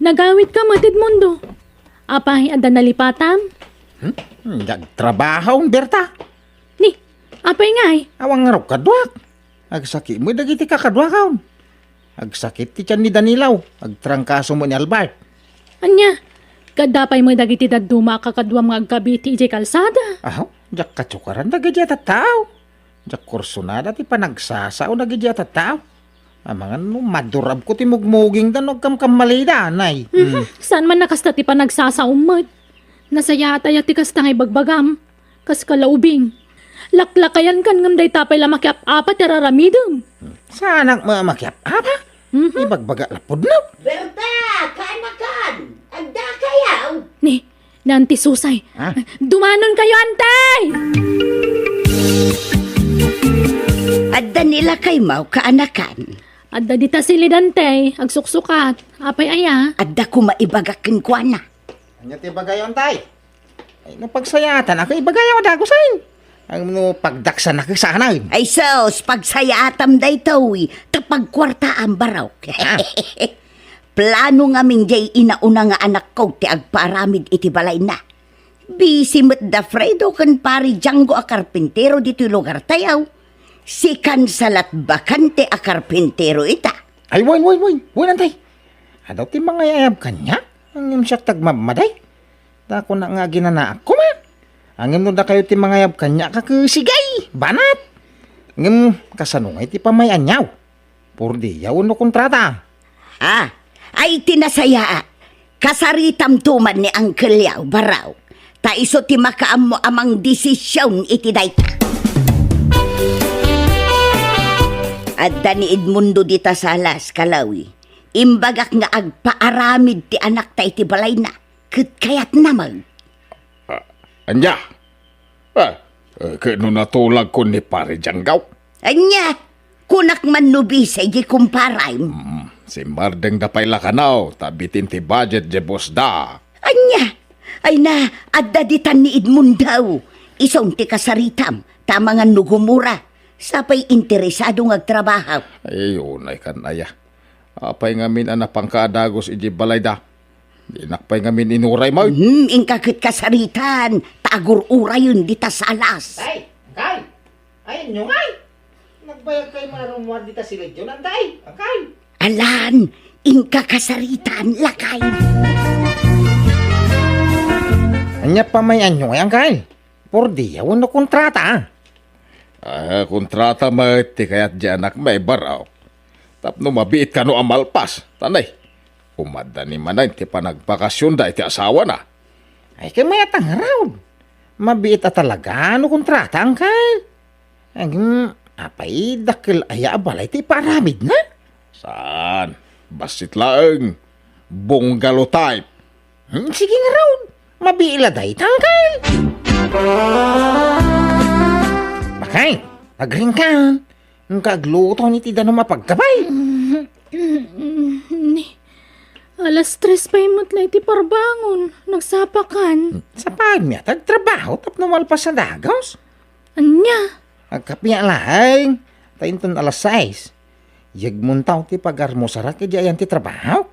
nagawit ka matid mundo. Apay, ada nalipatam? Nagtrabaho, Berta. Ni, apay nga eh. Awang nga raw kadwak. Agsakit mo, dagiti ka kadwakaw. Agsakit ti tiyan ni Danilaw. Agtrangkaso mo ni Albert. Anya, kadapay mo dagiti daduma kakadwa mga agkabiti ijay kalsada. Ahaw, jak katsukaran nagidya tataw. Jak kursunada ti panagsasao nagidya tataw. Amangan no, madurab ko ti mugmuging dan og kamkamalida, nay. Saan man nakasta ti panagsasaumot? Nasaya atay ti kasta ngay bagbagam. Kas kalaubing. Laklakayan kan ngam day tapay lamakyap apat tiraramidom. Saanak mamakyap apa? Ibagbaga lapod na. Berta, kanakan! Agda kayaw! Ni, nanti susay. Ha? Dumanon kayo, antay! Adda nila kay mau kaanakan. Adda dita silidante, agsuksukat. Apay aya. Adda ko maibagakin ko na. Anya ti bagayon tay? Ay no pagsayatan ako ibagayon da ko sain. Ang no pagdaksan ako sa hanay. Ay sos, pagsayatam day tawi, tapag kwarta ang baraw. Plano nga minjay inauna nga anak ko ti agparamid iti balay na. Busy met da Fredo kan pari Django a karpintero dito lugar tayaw. Si kansalat bakante a karpintero ita. Ay woy nantay. Adaw ti mga yayab kanya? Ang imsyak tagmamaday. Dako na nga ginanaak ko man. Ang no da kayo ti mga yayab kanya kakusigay. Banat. Ang kasanungay ti pamayan yaw. Purdi yaw no kontrata. Ha? Ay tinasaya. Kasaritam tuman ni Uncle Yaw baraw. Ta iso ti makaam mo amang desisyon iti dayta. Adda ni Edmundo dita salas kalawi. Imbagak nga agpaaramid ti anak ta iti balay na. Ket kayat namag. Anya? Kano natulag ko ni pare Janggaw? Anya, kunak man nubisay di kumparay. Si Mardeng dapay lakanaw, tabitin ti budget je boss da. Anya, ay na, adda ditan ni Edmundo. Isong ti kasaritam, tamangan nugumura. Sapay interesado nga trabaho. Ay, unay kan aya. Apay ngamin anak pangkadagos iji balay da. Dinakpay ngamin inuray mo. Ingkakit kasaritan, tagur ura yun dita salas. Tay, kay. Ay nyo ngay. Nagbayag kay marumwar dita si Legion antay. Kay. Alan, ingka kasaritan, lakay. Anya pa may anyo ngay kay. Purdi yaw no kontrata. Kontrata ti kayat di anak may baraw. Tapno mabiit ka no amalpas. Tanay, umada ni manay ti panagpakasyon da iti asawa na. Ay kay may atang raw. Mabiit at talaga no kontrata ang kay. Ang apay dakil aya balay ti paramid na. Saan? Basit laeng. Bungalow type. Sige nga raw. Mabiila day tangkay. Bakay, agring ka. Ang kagluto ni tida no mapagkabay. Ni, alas 3 pa imot lang iti parbangon. Nagsapakan. Sa pagmiya, tagtrabaho tap numalpas sa dagos. Anya, Agkapya laing. Tainton alas 6. Yagmuntaw ti pagarmosara kaya yan ti trabaho.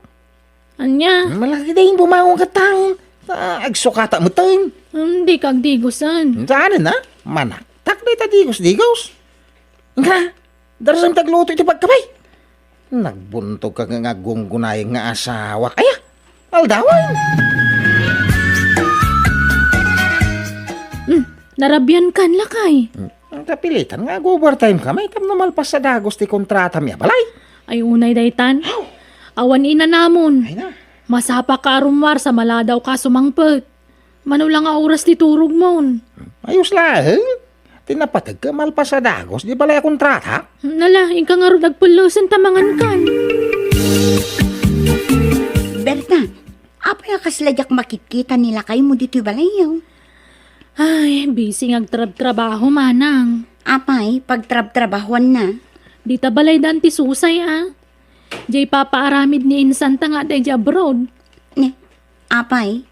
anya. Malaki dahin bumawang katang. Agsukata mo tayo. Hindi kagdigusan. Saan na? Manaktak na itadigos-digos. Nga, darasang tagluto iti pagkabay. Nagbuntog ka nga gunggunay nga asawa. Kaya, aldawan. Narabyan kan lakay. Ang kapilitan nga, overtime ka. May tam namalpas sa dagos ti kontrata miya balay. Ay unay daytan. Awan ina namon. Ay na. Masapa ka arumwar sa maladaw ka sumangpet. Manulang nga oras di turog mon. Ayos lang. Tinapatag ka malpas sa dagos. Di balay kontrata. Nala, ingka nga ro nagpulusan tamangan kan. Berta, apay akaslajak makikita nila kayo mo dito balayaw. Ay, busy ngagtrab-trabaho manang. Apay, pagtrab-trabahuan na. Di ta balay dan ti susay ah. Jay papaaramid ni insanta nga day abroad. Ne, apay,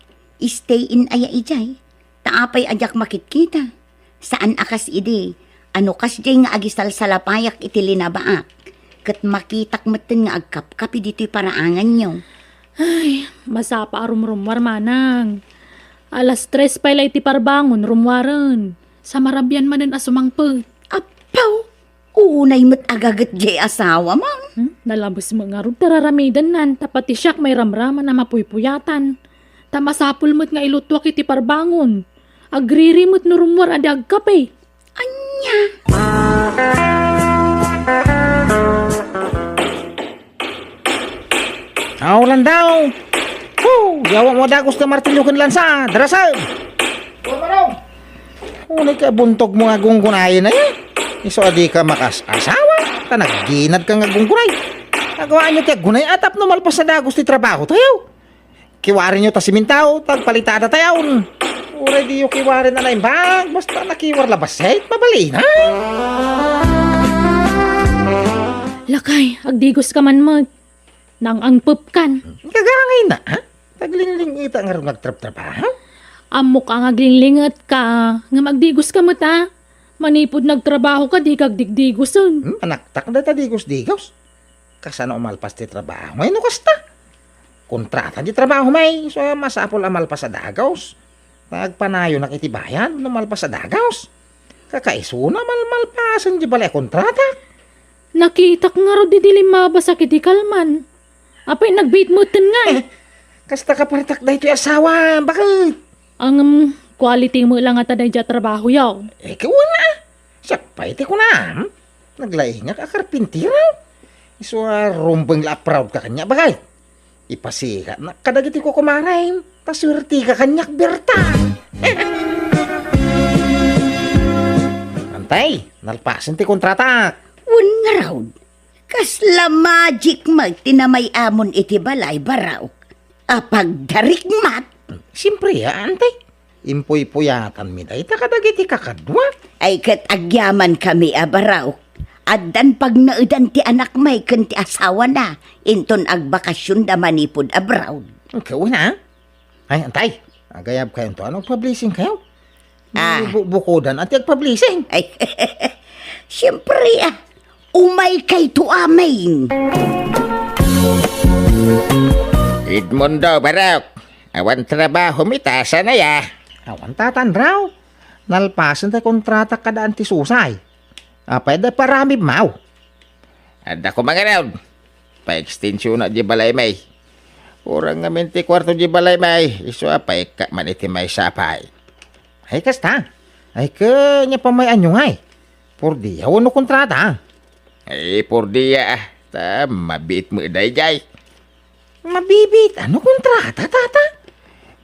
stay in aya ijay. Taapay ajak makikita. Saan akas ide? Ano kas jay nga agisal sa lapayak iti linabaak. Kat makitak maten nga agkapkapi dito'y paraangan nyo. Ay, masapa rumrumwar manang. Alas 3 pa ilay ti parbangon rumwaran. Sa marabyan manan asumangpag. Apaw, unay mo't agagat jay asawa man. Nalabos mo nga rin tararamidan nan. Tapati siyak may ramraman na mapuypuyatan. Tamasapul mo't nga ilutwak iti parbangon. Agriri mo't no rumwar adi agkape. Anya, Aulan daw. Yawa mo dagos na martilyo kan lansa. Darasal. Unay ka buntog mo nga gunggunayin na yan. Iso adi ka makas-asawa. Tanagginad ka nga gunggunay. Nagawaan nyo tiyak gunay atap no malpas na dagos ti trabaho tayo. Kiwarin nyo ta simintaw. Tagpalitada tayo. Uray di yung kiwarin na naimbag. Basta nakiwar labas eh. Mabali na. Lakay, agdigos ka man mag. Nang angpup kan. Kagangay na ha? Taglingling ita nga rin nagtrap-trabaho. Amok ang aglinglingat ka. Nga magdigos ka mo ta. Manipod nagtrabaho ka, di kag digdigoson. Anaktak na tadigos-digos. Kasano umalpas ti trabaho. May nukasta. Kontrata di trabaho may. So masapol amalpas sa dagaws. Nagpanayo na kitibayan. Numalpas sa dagaws. Kakaiso na malmalpasan di balay kontrata. Nakita ko nga ro di dilim mabasa kiti kalman. Apay nagbitmutin nga eh. Kasta ka paritak na ito'y asawa. Bakit? Ang quality mo lang at aday dya trabaho yaw. Ikaw na. Siya pa iti ko na. Naglaing nga ka karpintira. Iso rumbang la proud ka kanya. Bakit? Ipasikat na kadagiti ko kumaray. Pasurti ka kanyak berta. Antay, nalpasan ti kontrata. un nga raw. Kasla magic magtinamay amon iti balay baraw. Apag darikmat, Siyempre, antay. Impuy-puyatan mi da. Ita kadagiti kakadwa. ay kat agyaman kami abaraw. Addan pag naudan ti anak may ken ti asawa na, inton agbakasyon da manipod abraw. Ikaw na. Ay, antay. Agayab kayo to. Anong publishing kayo? Ah. Bukodan at publishing. Ay, siyempre umay kay to amain. Edmundo Barok, awan trabaho mitasa na ya. Awan tatan raw. Nalpasan tayo kontrata kada antisusay. Pwede parami mau. Ada ko mga raw. Pa-extension na di balay may. Kurang nga 24 di balay may. Iso apay ka man iti may sapay. Ay, kasta. Ay, kanya pa may anyo ngay. Por di, awan no kontrata. Ay, por diya ta mabit mo day jay. Mabibit. Ano kontrata, tata?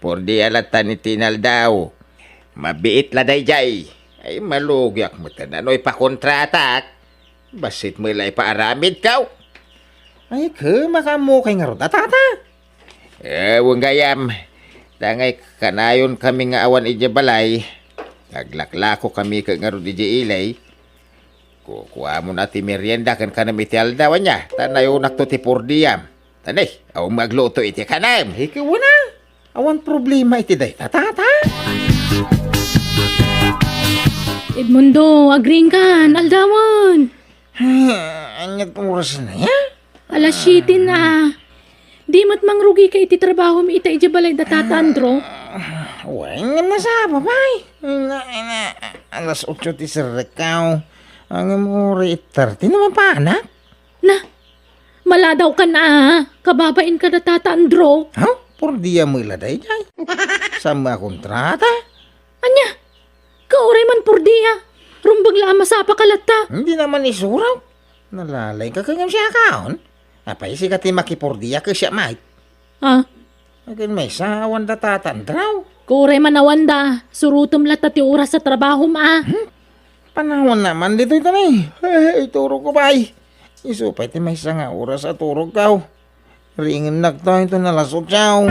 Por diya latan ni tinal daw. Mabiit la day jay. Ay, malugyak mo tananoy pa kontrata. Basit mo ilay paaramid kaw. Ay, makamukay nga ron, tata. Ewan gayam. Tangay kanayon kami nga awan ija balay. Naglaklako kami ka nga ron ija ilay. Kukuha mo na ti merienda kan kanam iti aldawan niya. Tanayo nakto ti pordiyam. Tanay, aw magluto iti kanam. Ikaw na. Awan problema iti day, tata. Edmundo, agring kan, aldawan. Anyag oras na yan. Alas 7 na. Di mat mangrugi ka iti trabaho mi ita ija balay da tata Andro. Uy, nga masaba, bay. Alas 8 ti sirikaw. Ang umuri 30 naman pa, anak. Na, maladaw ka na. Kababain ka da tata Andro. Ha? Por diya mo iladay, jay. Sama kontrata. Anya, kauray man purdiya. Rumbag la masapa kalata. Hindi naman isuraw. Nalalay ka kanyang siya kaon. Apay si kati makipordiya ka siya, mate. Ah, Agin may sawan da tatandraw. kauray man awanda. Surutom lata ti oras sa trabaho ma. Panahon naman dito ito na eh. Ay, turog ko ba eh. Isupay ti may nga oras sa turog kaw. Ringin nagto ito nalasot siyaw.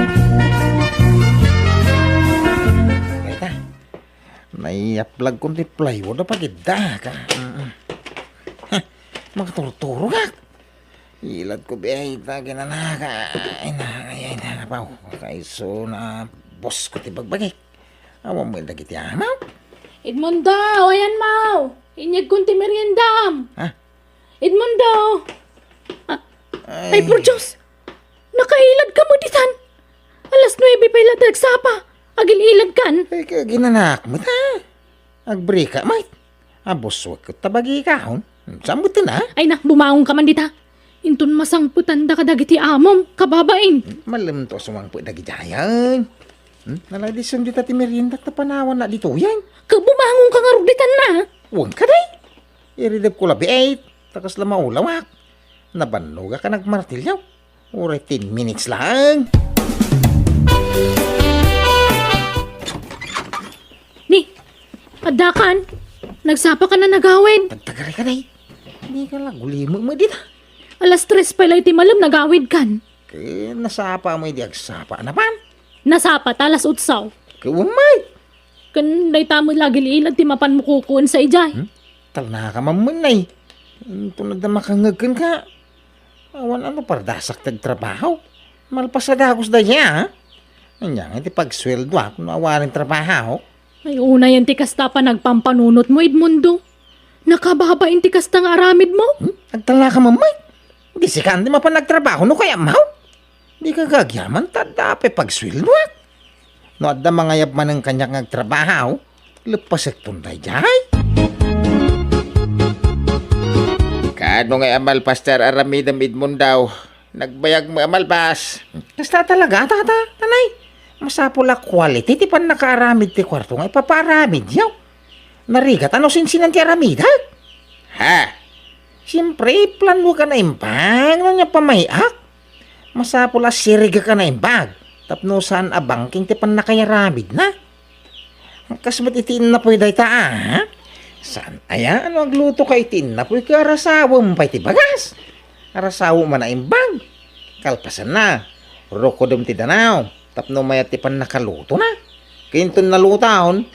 Kaya naiaplag kong ti plywood na pagida ka. Magturturo ka. Ilad ko biya ita ginanaka. Ay na paw. Kaiso na boss ko ti bagbagay. Awan mo yung dagiti amaw. Edmundo, ayan mau. Inyag kunti meriendam. Ha? Edmundo. Ay, por Diyos. Nakailad ka mo ditan. Alas 9 pa ila nagsapa. Agil-ilad kan. Ay, ginanak mo ta. Agbrika, mate. Abuswag ko tabagi kahon. Saan mo na? Ay na, bumaong ka man dita. Intun masangputan da kadagiti amom, kababain. Malam to sumang po dagi dayan. Naladison dita ti merienda ta panawan na dito yan. Kabumangon ka nga rugditan na. Huwag ka day. Iridap ko labi 8. Takas lang maulawak. Nabanuga ka nagmartilyaw. Uri 10 minutes lang. Ni, adakan. Nagsapa ka na nagawid. Tagtagari ka day. Hindi ka lang gulimo mo dita. Alas 3 pa ila iti malam nagawid kan. Kaya nasapa mo di agsapa naman. Nasapa talas utsaw. Kawamay. Kan day tamo lagi ilad ti mapan mo kukuon sa ijay. Talna ka mamunay. Tunad na makangagkan ka. Awan ano pardasak tagtrabaho. Malpasadagos da niya ha. Anyang iti pagsweldo ako no awaring trabaho. Ay una yan ti kasta pa nagpampanunot mo Edmundo. Nakababain ti kasta nga aramid mo. Agtala ka mamay. Di si Candy mapanagtrabaho no kaya maw. Di ka gagyaman tadape pagsweldo ako. No adda mga yab man ang kanyang agtrabaho. Lepasek tunday jay. Kano nga amal Pastor Aramidam Edmundaw. Nagbayag mo amal pas. Basta talaga, tata, tanay. Masapula quality, ti pan nakaaramid ti kwarto nga ipaparamid yaw. Narigat, ano sinsinan ti aramid, ha? Ha? Siyempre, plan mo ka na imbag, no niya pamayak. Masapula siriga ka na imbag. Tapno saan abangking ti pan nakayaramid na. Kasmat itiin na po day ta, ha? Saan aya, ano agluto ka itiin na po ka arasawa mo pa iti bagas. Arasawa man na imbag. Kalpasan na. Rokodom ti danaw. Tapno mayat ti pan nakaluto na. Kinton nalutaon,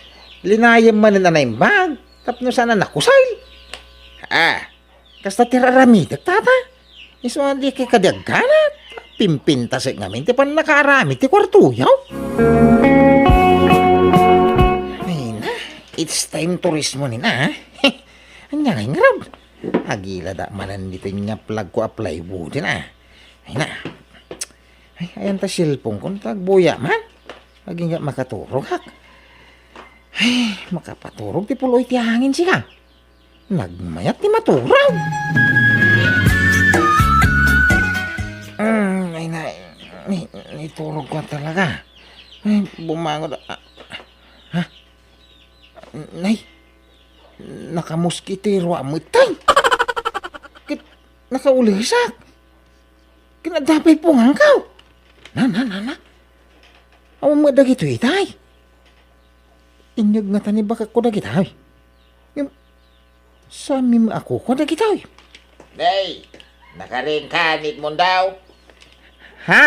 linayam man na imbag. Tapno sana nakusay. Ah, Kasta ti raramidag tata. Iso di kay kadagganat. Pimpinta sa ngamin ti pan nakaramid ti kwartuyaw. Ay na, it's time turismo ni na. Anya nga ngarab. Agila da manan dito niya plug ko apply wood na. Ay na. Ay, ayan ta silpong kung tagbuya man. Aging nga makaturog hak. Ay, makapaturog ti puloy ti hangin siya. Nagmayat ti maturog. Ay na, iturog ko talaga. Ay, bumangon. Ha? Nay, nakamuskitero amitay. Nakaulisak. Kinadapay po nga kaw. Na. Awan mo dagito itay. Inyag nga tani baka ko dagitay. Sami mo ako ko dagitay. day, nakaring ka ni Edmundaw. Ha?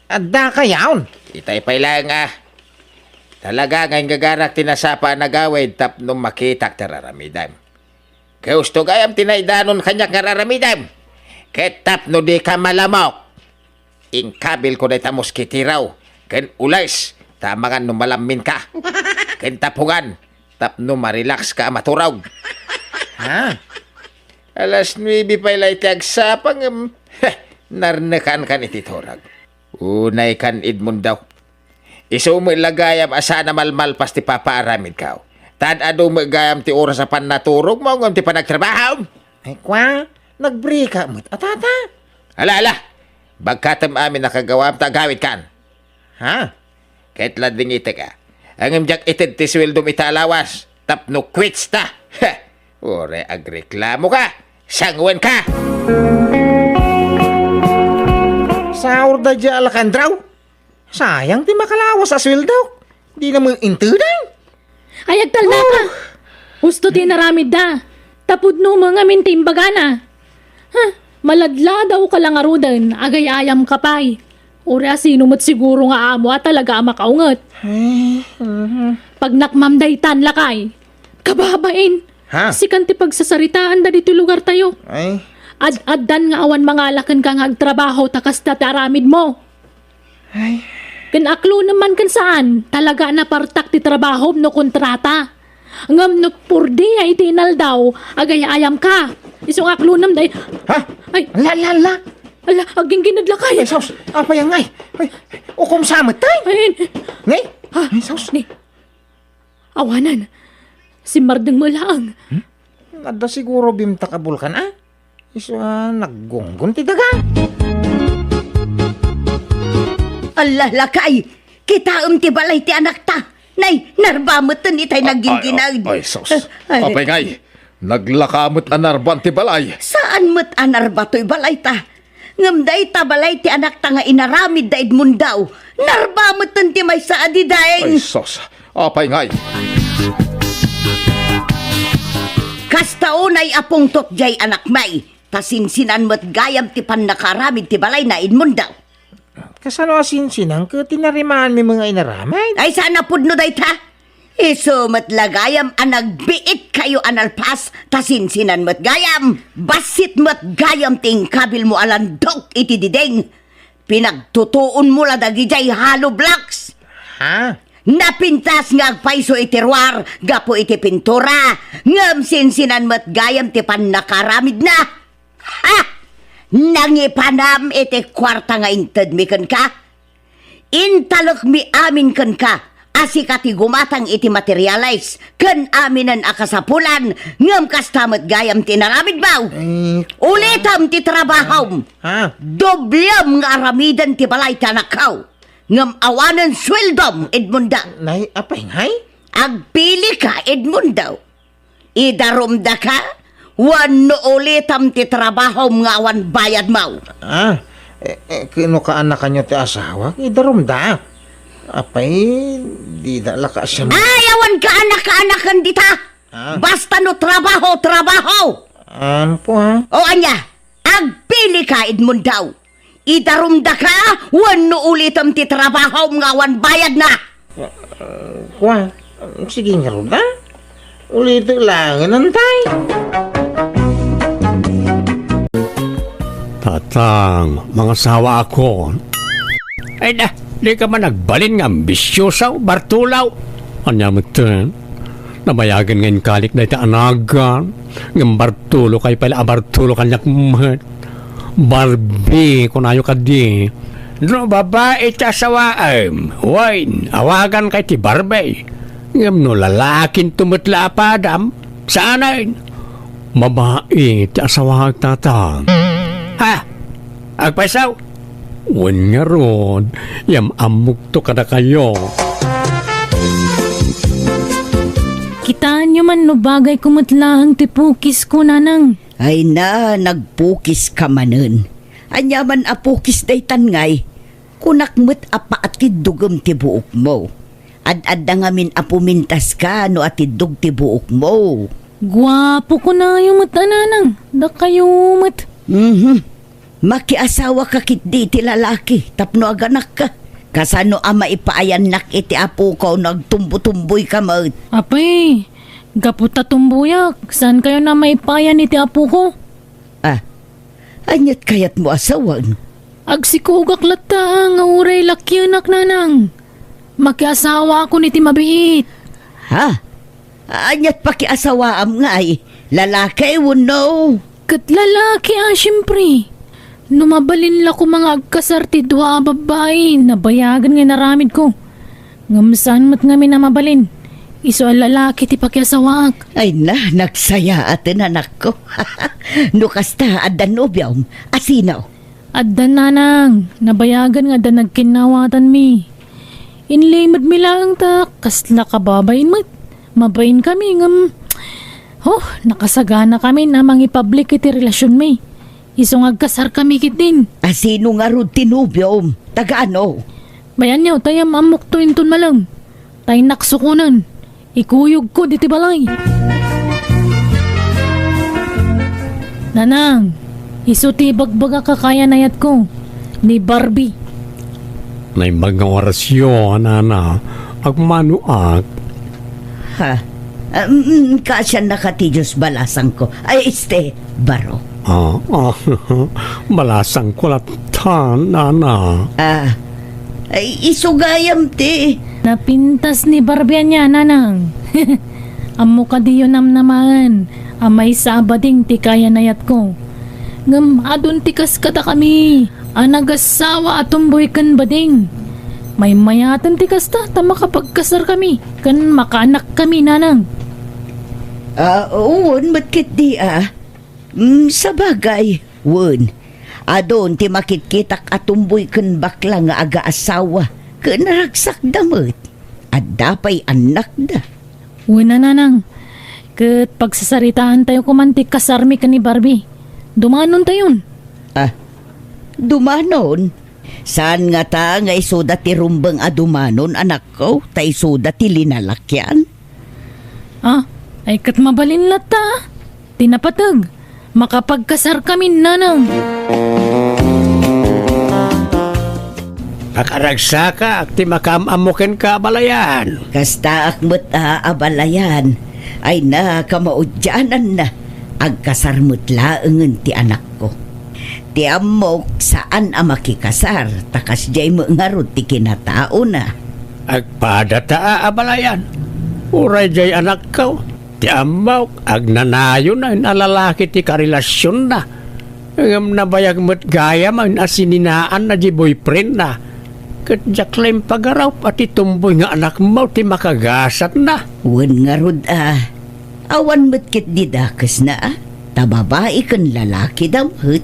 Adda ka yaon. Itay pa lang Talaga ngayon gagarak tinasapa nagawid tapno makitak tararamidam. Gusto gayam tinaydanon kanyak ngararamidam. Ketap no di ka malamok. Ingkabil ko na itamos kitiraw. Ken ulays, tamangan no malamin ka. Ken tapungan, tapno marelax ka maturaw. Ha? Alas 9 pa ilay tiagsapang narnakan kan ititurag. Unay kan Edmundaw. Iso mo ilagayam asana malmal pas ti papaaramid ka. Tad ado mo gayam ti oras sa pannaturog mo ngam ti panagtrabaho. Ay kwa, nagbrika mo't atata. Ala. Bagkatam amin nakagawam tagawid kan. Ha? Kahit lading itik Ang imjak itid ti swildom italawas. Tapno quits ta. Ore agreklamo ka. Sangwen ka. Saur da dya alakandraw. Sayang ti makalawas sa sweldo. Di na mo intuday. Ay agtal na ka. Gusto ti naramid da. Tapod no mga mintimbagana. Ha? Maladla daw ka lang arudan. Agay ayam kapay. Uri asino mo't siguro nga amo at talaga makaungot. Pag nakmamday tan lakay. Kababain. Ha? Sikan ti pagsasaritaan da dito lugar tayo. Ay, Ad-addan nga awan mangalakan kang agtrabaho takas dati aramid mo. ay, Kanaklo naman kan saan, talaga na partak ti trabaho no kontrata. Ngam no purdi ay tinal daw, agay ayam ka. Isong aklo nam day, ha? ay, La. Ala, aging ginadlakay. Ay, sus. Apa yan, ngay? Ay, ukom samot, tay. Ayun. Ngay? Ay, sus. Ni. Awanan. Si Mardeng Malaang. Ada siguro bimta ka bulkan, ah? Iso, naggunggun ti daga. Allah lakay, kita ti balay ti anak ta. Nay, narbamatan itay naging ginag. Ay, sus. Apay ngay, naglakamot na narban ti balay. Saan mo't anar ba to'y balay ta? Ngamday ta balay ti anak ta nga inaramid da Edmundaw. Narbamatan ti may saadi Ay, daeng. sus. Apay ngay. Kastaunay apong totjay anak may. Tasinsinan mo't gayam ti pan nakaramid ti balay na Edmundaw. Kasano asin-sinang ka tinarimaan mi mga inaramay? Ay sana pudno day ta? Iso mo't lagayam anagbiit kayo analpas. Tasinsinan mo't gayam. Basit mo't gayam ting kabil mo alandok iti dideng. Pinagtutuon mo la dagijay halo blocks. Ha? Napintas nga agpaiso iti ruar, gapo iti pintura, ngam sinsinan mo't gayam ti pan nakaramid na. Ha! Nangipanam iti kwarta nga inted mi ken ka? Intalok mi amin ken ka, asi kati gumatang iti materialize, ken aminan akasapulan, ngam kastamot gayam ti naramid baw. Ulitam ti trabahom, Ha? doblem nga aramidan ti balay tanakaw, ngam awanan sweldom Edmunda. Nay, apay ngay? Agpili ka, Edmundaw. Idarumda ka, wano ulitam ti trabaho nga awan bayad mau. Ah, kino ka anak kanyo ti asawa? Idarumda. Apay, di dala ka siya. Ay, awan ka anak-anakan dita. Ah. Basta no trabaho. Ano po, ha? O anya, agpili ka, Edmundaw. Idarumda ka, wano ulitam ti trabaho nga awan bayad na. Kuha, sige nga rin, ha? Ulit lang, nantay. Tatang, mga sawa ako. Ay na, di ka man nagbalin nga ambisyosaw, Bartulaw. Anya mo ito, namayagan ngayon kalik na iti anagan. Ng Bartulo kay pala Bartulo kanyak mat. Barbie, kunayo ka di. No, babae ta sawaam. Wain, awagan kay ti Barbie. Ngam no, lalakin tumutla padam. Sanain? Babae ti asawag tatang. Ha? Agpasaw? Wan nga ron, yam amok to kada kayo. Kitaan nyo man no bagay kumutlang tipukis ko nanang. Ay na, nagpukis ka manen. Anyaman apukis day tangay. Kunakmet apa at tidugam ti buok mo. Ad-ad na ngamin apumintas ka no at tidug ti buok mo. Gwapo ko na yung mata nanang. Da kayo mat. Makiasawa ka kit di ti lalaki, tapno aganak ka. Kasano ama ipaayan nak iti apo ko nagtumbo-tumboy ka maut. Apay, gaputa tumbuyak. Saan kayo na maipayan iti apo ko? Anyat kayat mo asawan. Agsikugak lata nga uray lakyanak nanang. Makiasawa ako niti mabiit. Ha? Anyat pakiasawaam nga lalaki no. Kat lalaki syempre. Numabalin la ko mga agkasarti dua babae na bayagan nga naramid ko. Ngamsan mat nga na mabalin. Iso ang lalaki ti pakiasawaak. Ay na, nagsaya atin anak ko. Nukasta at danobyaw, asinaw. Adda nanang, nabayagan nga da nagkinawatan mi. Inlimad mi lang ta, kasla kababayin mat. Mabayin kami ngam. Nakasagana kami na mangipublic iti relasyon mi. Isong agkasar kami kitin. Asino nga ro tinubyaw, taga-ano? Bayan niyo, tayam amok to inton malang. Tay naksukunan. Ikuyog ko diti balay. Nanang, isuti bagbaga kakaya nayat ko. Ni Barbie. Na mga orasyon, ana, agmanuak. Ha? Kasya nakatijos balasang ko. Ay, baro. Balasang kulatan, ana. Ay, isugayam ti. Napintas ni Barbie niya, nanang. Amo ka diyo nam naman. Amay sabading ti kaya nayat ko. Ngam adun tikas kata kami. Anagasawa atumboy kan bading. May mayatan tikas ta makapagkasar kami. Kan makaanak kami nanang. Oo, matkit di sa bagay, won. Adon ti makitkitak atumboy ken bakla nga aga-asawa. Ken naragsak damot. At dapay anak da. Una nanang. Kat pagsasaritaan tayo kumantik kasarmi ka ni Barbie. Dumanon tayon. Dumanon? Saan nga ta nga isuda ti rumbang adumanon, anak ko? Ta isuda ti linalakyan? Ay kat mabalin lata. Tinapatag. Makapagkasar kami nanang. Pakaragsaka, ti makamamukin ka balayan. Kasta akmet abalayan, ay na kamaudyanan na, agkasarmut laengen ti anak ko. Ti amok saan makikasar, takas jay mo ngarod ti kinatao na. Agpadata abalayan. Uray jay anak ko. Ti amok, agnanayo na, nalalaki ti karelasyon na. Ngam nabayag mo't gaya man asininaan na di boyfriend na. Kat jaklem pagaraw pati tumboy nga anak mo ti makagasat na. Wen ngarod awan mo't kit didakas na tababae kan lalaki damhut.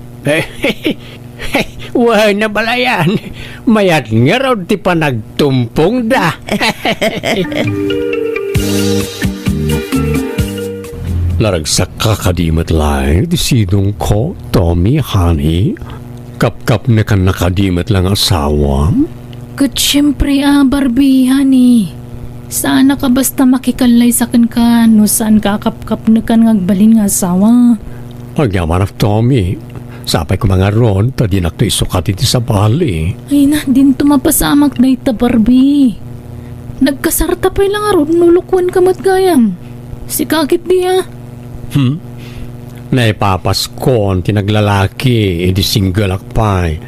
Wah na balayan. Mayat nga raw ti panagtumpong da. Laragsak kakadimat lang di sinong ko, Tommy, honey. Kap-kap na kan nakadimat lang asawa. Kat syempre Barbie, honey. Saan ka basta makikalay sa ka no saan ka kap-kap na kan ngagbalin nga asawa. Agyaman of Tommy. Sapay ko mga ron, tadi nakto isukat iti sa bali. Ay na, din tumapasamak na ita Barbie. Nagkasarta pa lang aron, nulukwan ka matgayam. Si kakit diya. Naipapaskon, tinaglalaki, edi single akpay.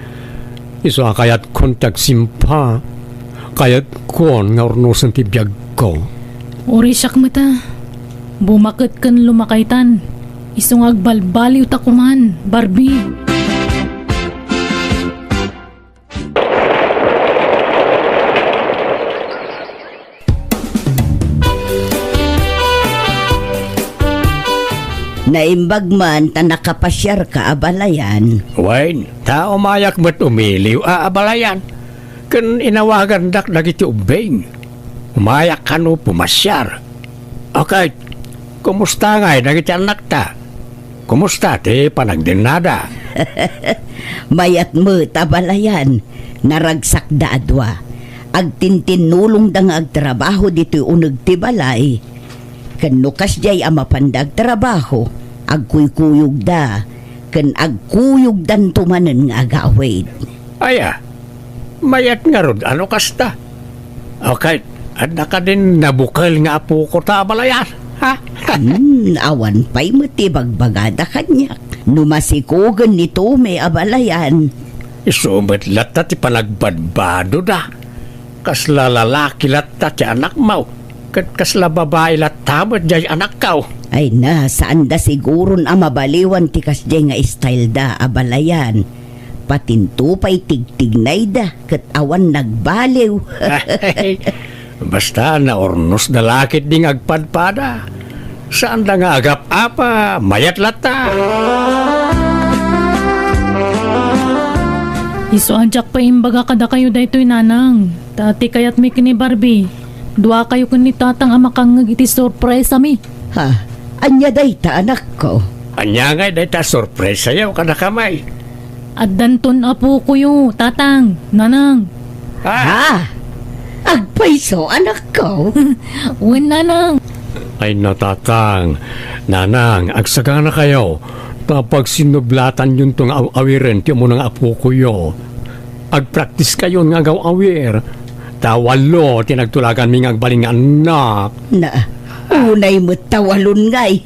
Iso kayat kon tagsimpa, kayat kon nga urnusan ti biyag ko. Ori siyak mata. Bumakit kan lumakaitan. Isong agbalbaliw takuman, Barbie. Naimbag man ta nakapasyar ka abalayan. Wain, tao mayak mo't umiliw aabalayan. Kan inawagan dak dagiti ubeng. Umayak ka no pumasyar. Okay, kumusta ngay dagiti anak ta? Kumusta ti panagdinada? Mayat mo tabalayan, naragsak da adwa. Agtintinulong da nga agtrabaho dito uneg ti balay. Kanukas jay amapandag trabaho, agkuykuyog da, kan agkuyog dan tumanen nga agawid. Aya, mayat nga rod, ano kasta? Okay, at naka din nabukal nga apo ko ta balayan, ha? Awan pa'y matibagbagada kanyak. Numasikugan nito may abalayan. Isumat lata ti panagbadbado da. Kasla lalaki lata ti anak mo. Kasla babae lata mo jay anak kao. Ay na, saan da siguron mabaliwan ti kasjay nga style da abalayan. Patinto pa'y tigtignay da, kat awan nagbaliw. Basta na ornos na lakit ding agpadpada. Saan da nga agap-apa, mayat lata. Iso ajak pa imbaga kada kayo daytoy nanang. Tati kayat mi kini Barbie. Dua kayo kini tatang amakang iti surprise ami. Ha, anya day ta anak ko. Anya nga day ta sorpresa yaw kada kamay. At danton apo ko yo, tatang, nanang. Ha? Agpaiso anak ko. Uwan nanang. Ay natatang, nanang, agsaga na kayo. Tapag sinublatan yun tong awirin, tiyo mo ng apo ko yo. Agpractice kayo nga awir. Tawalo, tinagtulagan mi nga agbaling anak. Na, unay mo tawalon ngay.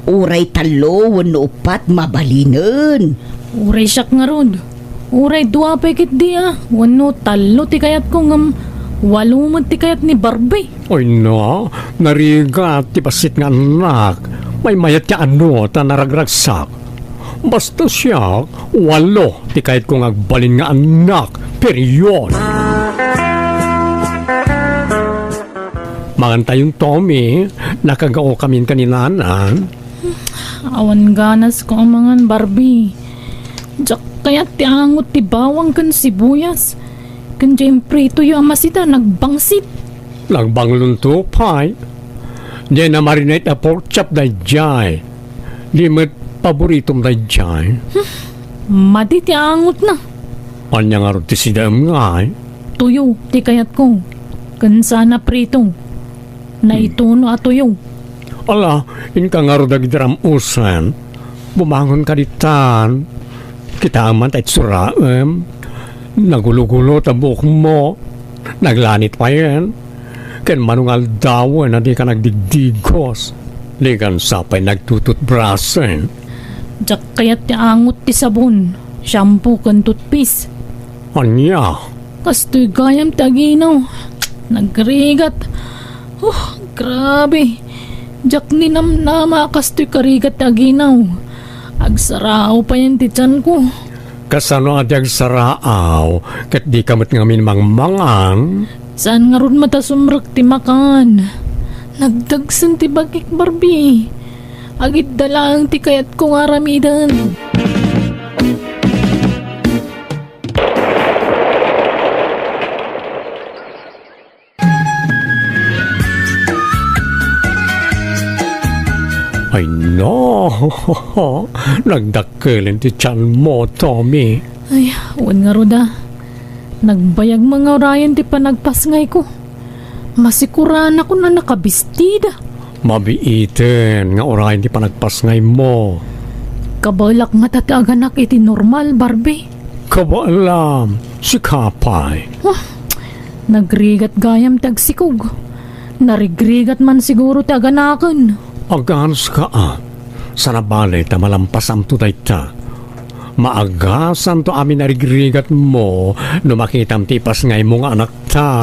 Uray talo, wano upat, mabalinen. Uray siyak nga rod. Uray dua pekit diya. Wano talo ti kayat ko ngam. Walumad ti kayat ni Barbie. Oy no, narigat ti pasit nga anak. May mayat ka ano, ta naragragsak. Basta siya, 8 ti kahit kong agbalin nga anak, period. Manganta yung Tommy, nakagao kami kaninanan. Awan ganas ko ang mga Barbie. Diyak kaya ti angot ti bawang kan sibuyas. Kan dyan prito yung amasita nagbangsit. Nagbanglong tupay. Di na marinate na pork chop na jay. Di mo't paboritom na jay. Madi ti angot na. Anya nga rin ti sidam nga. Tuyo ti kayat ko. Kan sana prito. Na ituno at tuyo. Ala, in ka nga rin dagdaram usan. Bumangon ka ditan. Kita aman tayo suraem. Nagulo-gulo ta buhok mo. Naglanit pa yan. Ken manungal daw na di ka nagdigdigos. Di kan sapay nagtututbrasen. Diyak kayat ti angot ti sabon. Shampoo kan toothpaste. Anya, Kastoy gayam ti aginaw. Nagrigat. Grabe. Diyak ninamnama kastoy karigat ti aginaw. Agsarao pa yan ti tiyan ko. kasano adyag saraaw, kat di kamot ngamin mangmangan. Saan nga ron matasumrak ti makan? Nagdagsan ti bagik Barbie. Agit dalang ti kayat kong aramidan. Ay no, nagdakkelin ti tiyan mo, Tommy. Ay, wan nga roda. Nagbayag mga orayan ti panagpasngay ko. Masikuran ako na nakabistida. Mabiiten nga orayan ti panagpasngay mo. Kabalak nga tataganak iti normal, Barbie. Kabaalam, si Kapay. Nagrigat gayam tagsikog. Narigrigat man siguro taganakan. Agans ka sa nabali ta malampasam to dayta. Maagasan to amin narigrigat mo no makitam tipas ngay mong anak ta.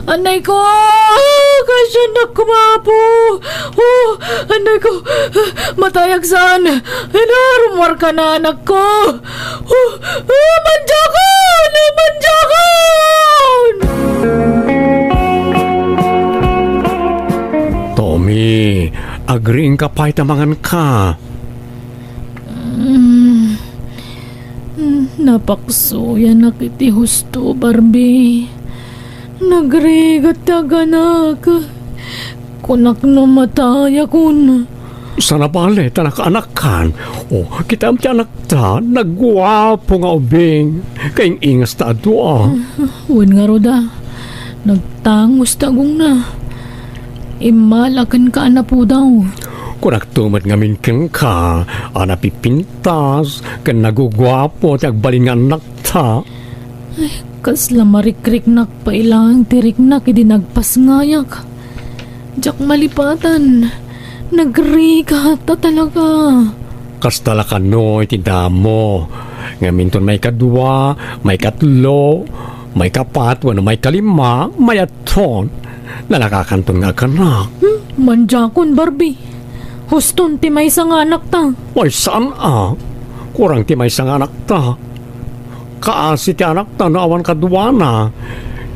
Anay ko! Kasya na kumapo! Anay ko! Matayag saan? Narumar ka na anak ko! Manjakon! Manjakon! Tommy, agreeing ka pa'y tamangan ka. Napaksuya na kiti husto, Barbie. Nagrigat taganak. Kunak na mataya kun. Sa nabali, tanaka-anakan. O, kita ang anak ta, nagwapo nga ubing. Kaing ingas ta adwa. Wan nga roda. Nagtangos tagong na. Imalakan ka na po daw. Kung nagtumad nga minkin ka, anapipintas, kan nagugwapo, tagbalin nga anak ta. Kasla marikrik nak pailang tirik nak idi nagpasngayak. Jak malipatan. Nagrigat ta talaga. Kastala ka no, itindamo. Nga minton may kadwa, may katlo, may kapat, wano may kalima, may aton. Na nakakantong nga kanak. Manjakon, Barbie. Huston ti may isang anak ta. Ay, saan kurang ti may isang anak ta. Kaasi ti anak ta na awan kadwa na.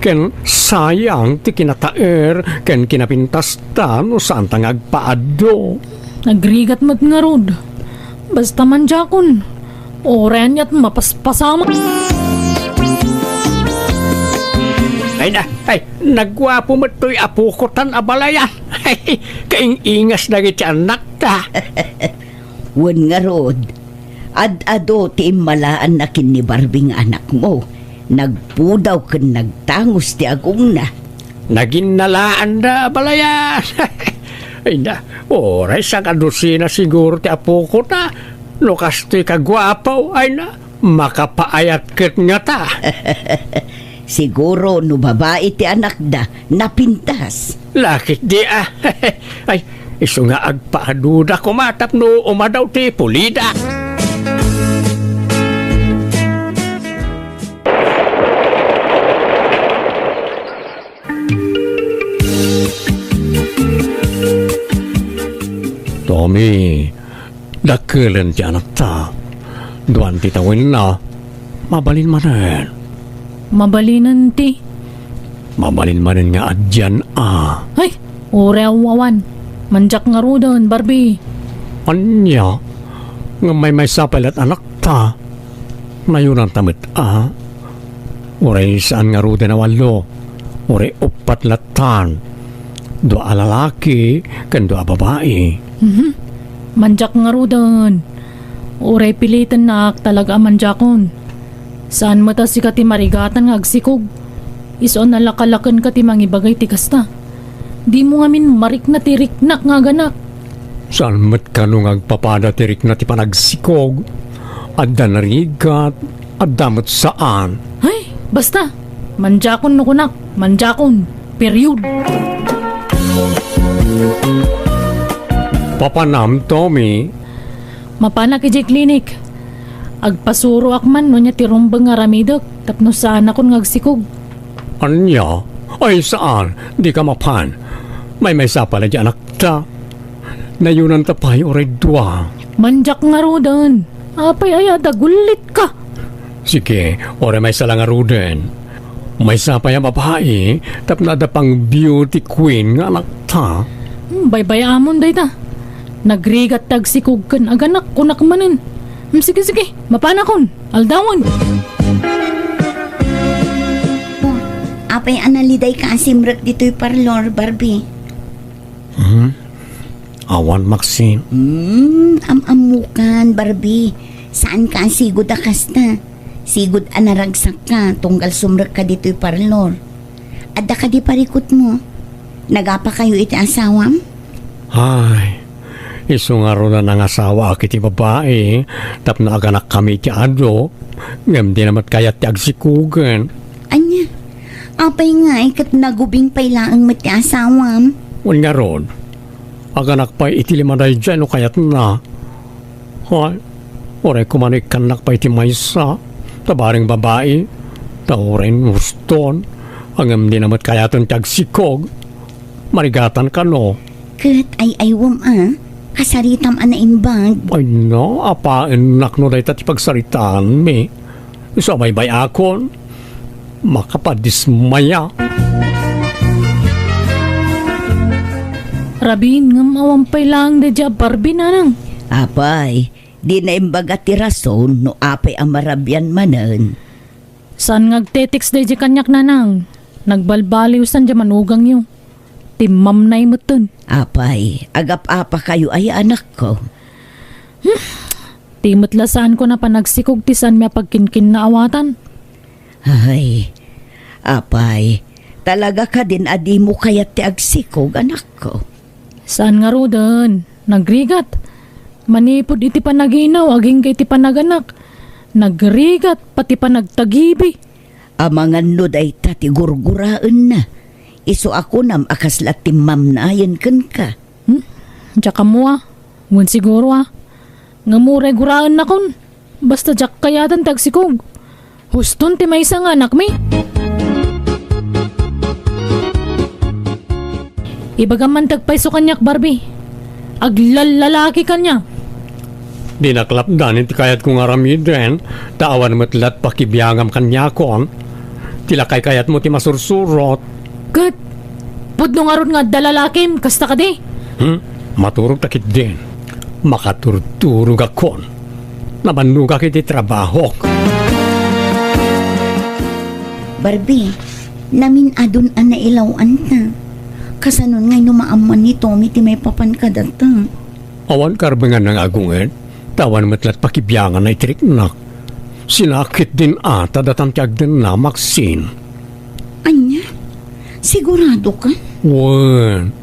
Ken sayang ti kinataer, ken kinapintas ta no saan ta ngagpaado. Nagrigat mat nga rod. Basta manjakon. Oren yat mapaspasama. Ay, nagwapo mo to'y apukotan abalayan. Ay, kaing ingas na iti anak ta. Wan nga rod, ad-ado ti imalaan na kin ni Barbing anak mo. Nagpudaw ken nagtangos ti agong na. Naging nalaan na abalayan. Ay na, oray sa kadusina siguro ti apukot na. Lukas to'y kagwapo, ay na, makapaayat ket nga ta. Siguro no babae ti anak da napintas. Lakit di Ay, iso nga agpaaduda kumatap no umadaw ti pulida. Tommy, dakilan ti anak ta. Duan ti tawin na, mabalin manen. Mabalinan ti. Mabalin manen nga adyan Ay, ore awawan. Manjak nga rudan, Barbie. Anya, nga may sapal at anak ta. Mayunan tamit Uray saan nga ruda na walo. Uray upat latan. Dua lalaki, kan dua babae. Manjak nga rudan. Ore pilitan na talaga manjakon. Saan mata si kati marigatan nga agsikog. Iso nalakalakan kati mangibagay ti kasta. Di mo nga min marik na tiriknak nga ganak. Saan mat ka nung agpapada tirik na ti panagsikog? Adda narigat, adamot saan? Ay, basta. Manjakon no kunak. Manjakon. Period. Papanam, Tommy. Mapana ki Clinic. Agpasuro akman no niya tirumbang nga ramidok. Tapno saan akon ngagsikog. Anya? Ay saan? Di ka mapan. May sapala di anak ta. Nayunan tapay oray dua. Manjak nga rudan. Apay ay dagulit ka. Sige, oray may salang aruden. May sapay ang babae, tapno da pang beauty queen nga anak ta. Baybay amon day ta. Nagrigat tagsikog kan aganak kunak manin. Sige, mapana kon. Aldawan. Apay analiday ka ang simrek dito'y parlor, Barbie. Awan, Maxine. Amamukan, Barbie. Saan ka ang sigod akas na? Sigod anaragsak ka, tunggal sumrek ka dito'y parlor. Adda ka di parikot mo. Nagapa kayo iti asawam? Ay, iso nga ro na ng asawa akiti babae, tap na aganak kami ti ado, ngam di namat kayat ti agsikugan. Anya, apay nga ikat nagubing pailaang mati asawam. Wan nga ron, aganak pa iti limaday dyan o kayat na. Ay, oray kumanik kanak pa iti maysa, tabaring babae, taurin guston, angam di namat kayatan ti agsikog, marigatan ka no. Kat ay aywam kasaritam ana imbag. Ay no, apain nakno dahi tati pagsaritaan mi. Isa bay akon, makapadismaya. Rabin ngam awampay lang de dya Barbie nanang. Apay, di na imbaga ti rason no apay ang marabyan manen. Saan ngagtetix de dya kanyak nanang? Nagbalbaliw san dya manugang niyo. Timam na imuton. Apay, agap-apa kayo ay anak ko. Timutlasaan ko na panagsikog tisan may pagkinkin na awatan. Ay, apay, talaga ka din adi mo kayat ti agsikog, anak ko. Saan nga rudan? Nagrigat. Manipod iti panaginaw, aging kay iti panaganak. Nagrigat, pati panagtagibi. Amangan no day tati gurguraan na. Iso ako nam akaslat ti mamnayan kan ka. Diyak mo Ngun siguro Nga muray guraan na kon. Basta diyak kayatan tagsikog. Huston ti may isang anak mi. Ibagaman tagpaiso kanyak Barbie. Aglalaki kanya. Di naklapdan iti kayat kong aramiden, tawan matlat pakibiyangam kanya kon. Tilakay kayat mo ti masursurot. Kat, pudno nga ron nga dalalakim, kasta ka di. Maturog takit din. Makaturturog akon. Nabannog akit trabaho. Barbie, namin adun ang nailawan ta. Kasanon ngay numaaman ni Tommy ti may papan ka data. Awan karbangan ng agungan, tawan matlat pakibiyangan na itiriknak. Sinakit din ata datang tiyag din na Maxine. Anya, sigurado ka? Wan,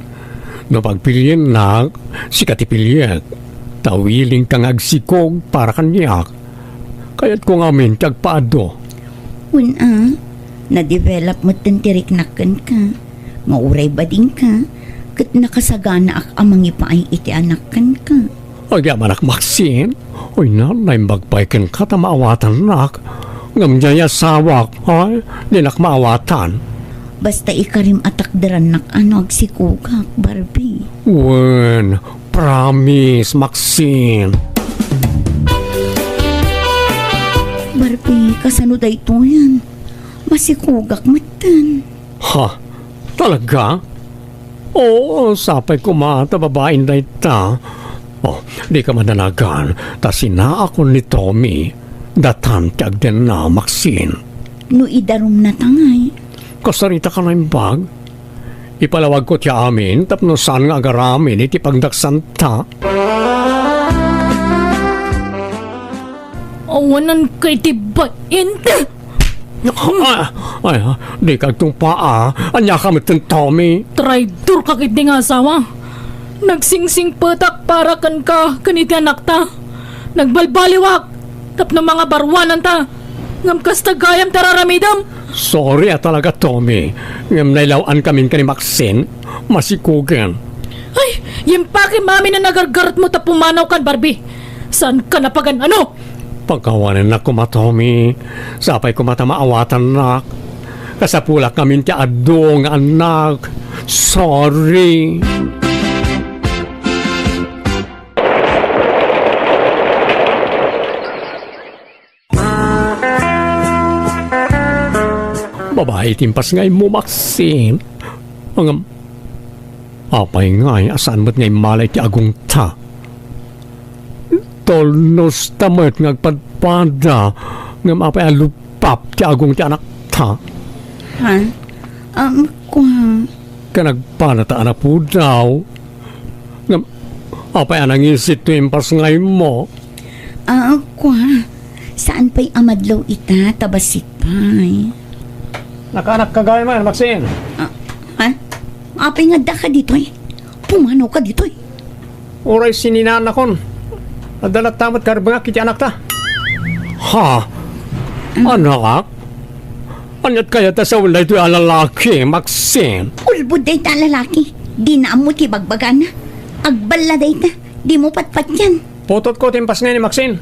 napagpilian na, sikatipiliat. Tawiling kang agsikog para kanyak. Kaya't ko ngamin tagpaado. Na-develop mo tintiriknakan ka. Mauray ba din ka? Kat nakasagana ak amang ipaay iti anakan ka. Ay, manak Maxine. Oy, nanay magpaikin ka ta maawatan nak. Ngamjaya sawak, ay, dinak maawatan. Basta ikarim atakdaran nak ano agsikugak, Barbie. Wen, Promise, Maxine. Barbie, kasano da ito yan? Masikugak matan. Ha? Talaga? Oo, sapay ko mata babaeng na ita. Oh, di ka madanagan. Ta sina ako ni Tommy. Datan tiag din na, Maxine. No idarom na tangay. Kasarita ka na yung bag. Ipalawag ko tiya amin, tapno saan nga agaramin, iti pagdaksan ta. Awanan kay tibain. Ay, di ka itong paa. Anya ka matin, Tommy. Traitor ka kit ng asawa. Nagsingsing patak para kan ka kaniti anak ta. Nagbalbaliwak. Tapno mga barwanan ta. Ngam kasta gayam tararamidam. Sorry talaga, Tommy. Ngam nailawaan kami ka ni Maxine. Masikugan. Ay, yung paki mami na nagargarat mo ta pumanaw kan, Barbie. Saan ka napagan ano? Pagkawanan na kuma, Tommy. Sapay ko mata maawatan nak. Kasapulak kami ti adong anak. Sorry. Babae timpas ngay mo, Maxine. Ang apay ngay, asan mo't ngay malay ti agong ta. Tolnos tamat ngagpadpada ngam apay alupap ti agong ti anak ta. Ha? Kwa. Kanagpana ta anak po daw. Ngam apay anang isit to impas ngay mo. Kwa. Saan pa'y amadlaw ita tabasit pa'y? Nakanak kagaya man, Maxine. Ha? Apay nga da ka dito eh. Pumanaw ka dito eh. Oray sininaan akon. Adalat tamat karbangak iti anak ta. Ha? Anak? Anyat kaya ta sa ulay ito alalaki, Maxine. Ulbud day ta lalaki. Di na mo ti bagbagan na. Agbala day ta. Di mo patpat yan. Putot ko timpas ngayon ni Maxine.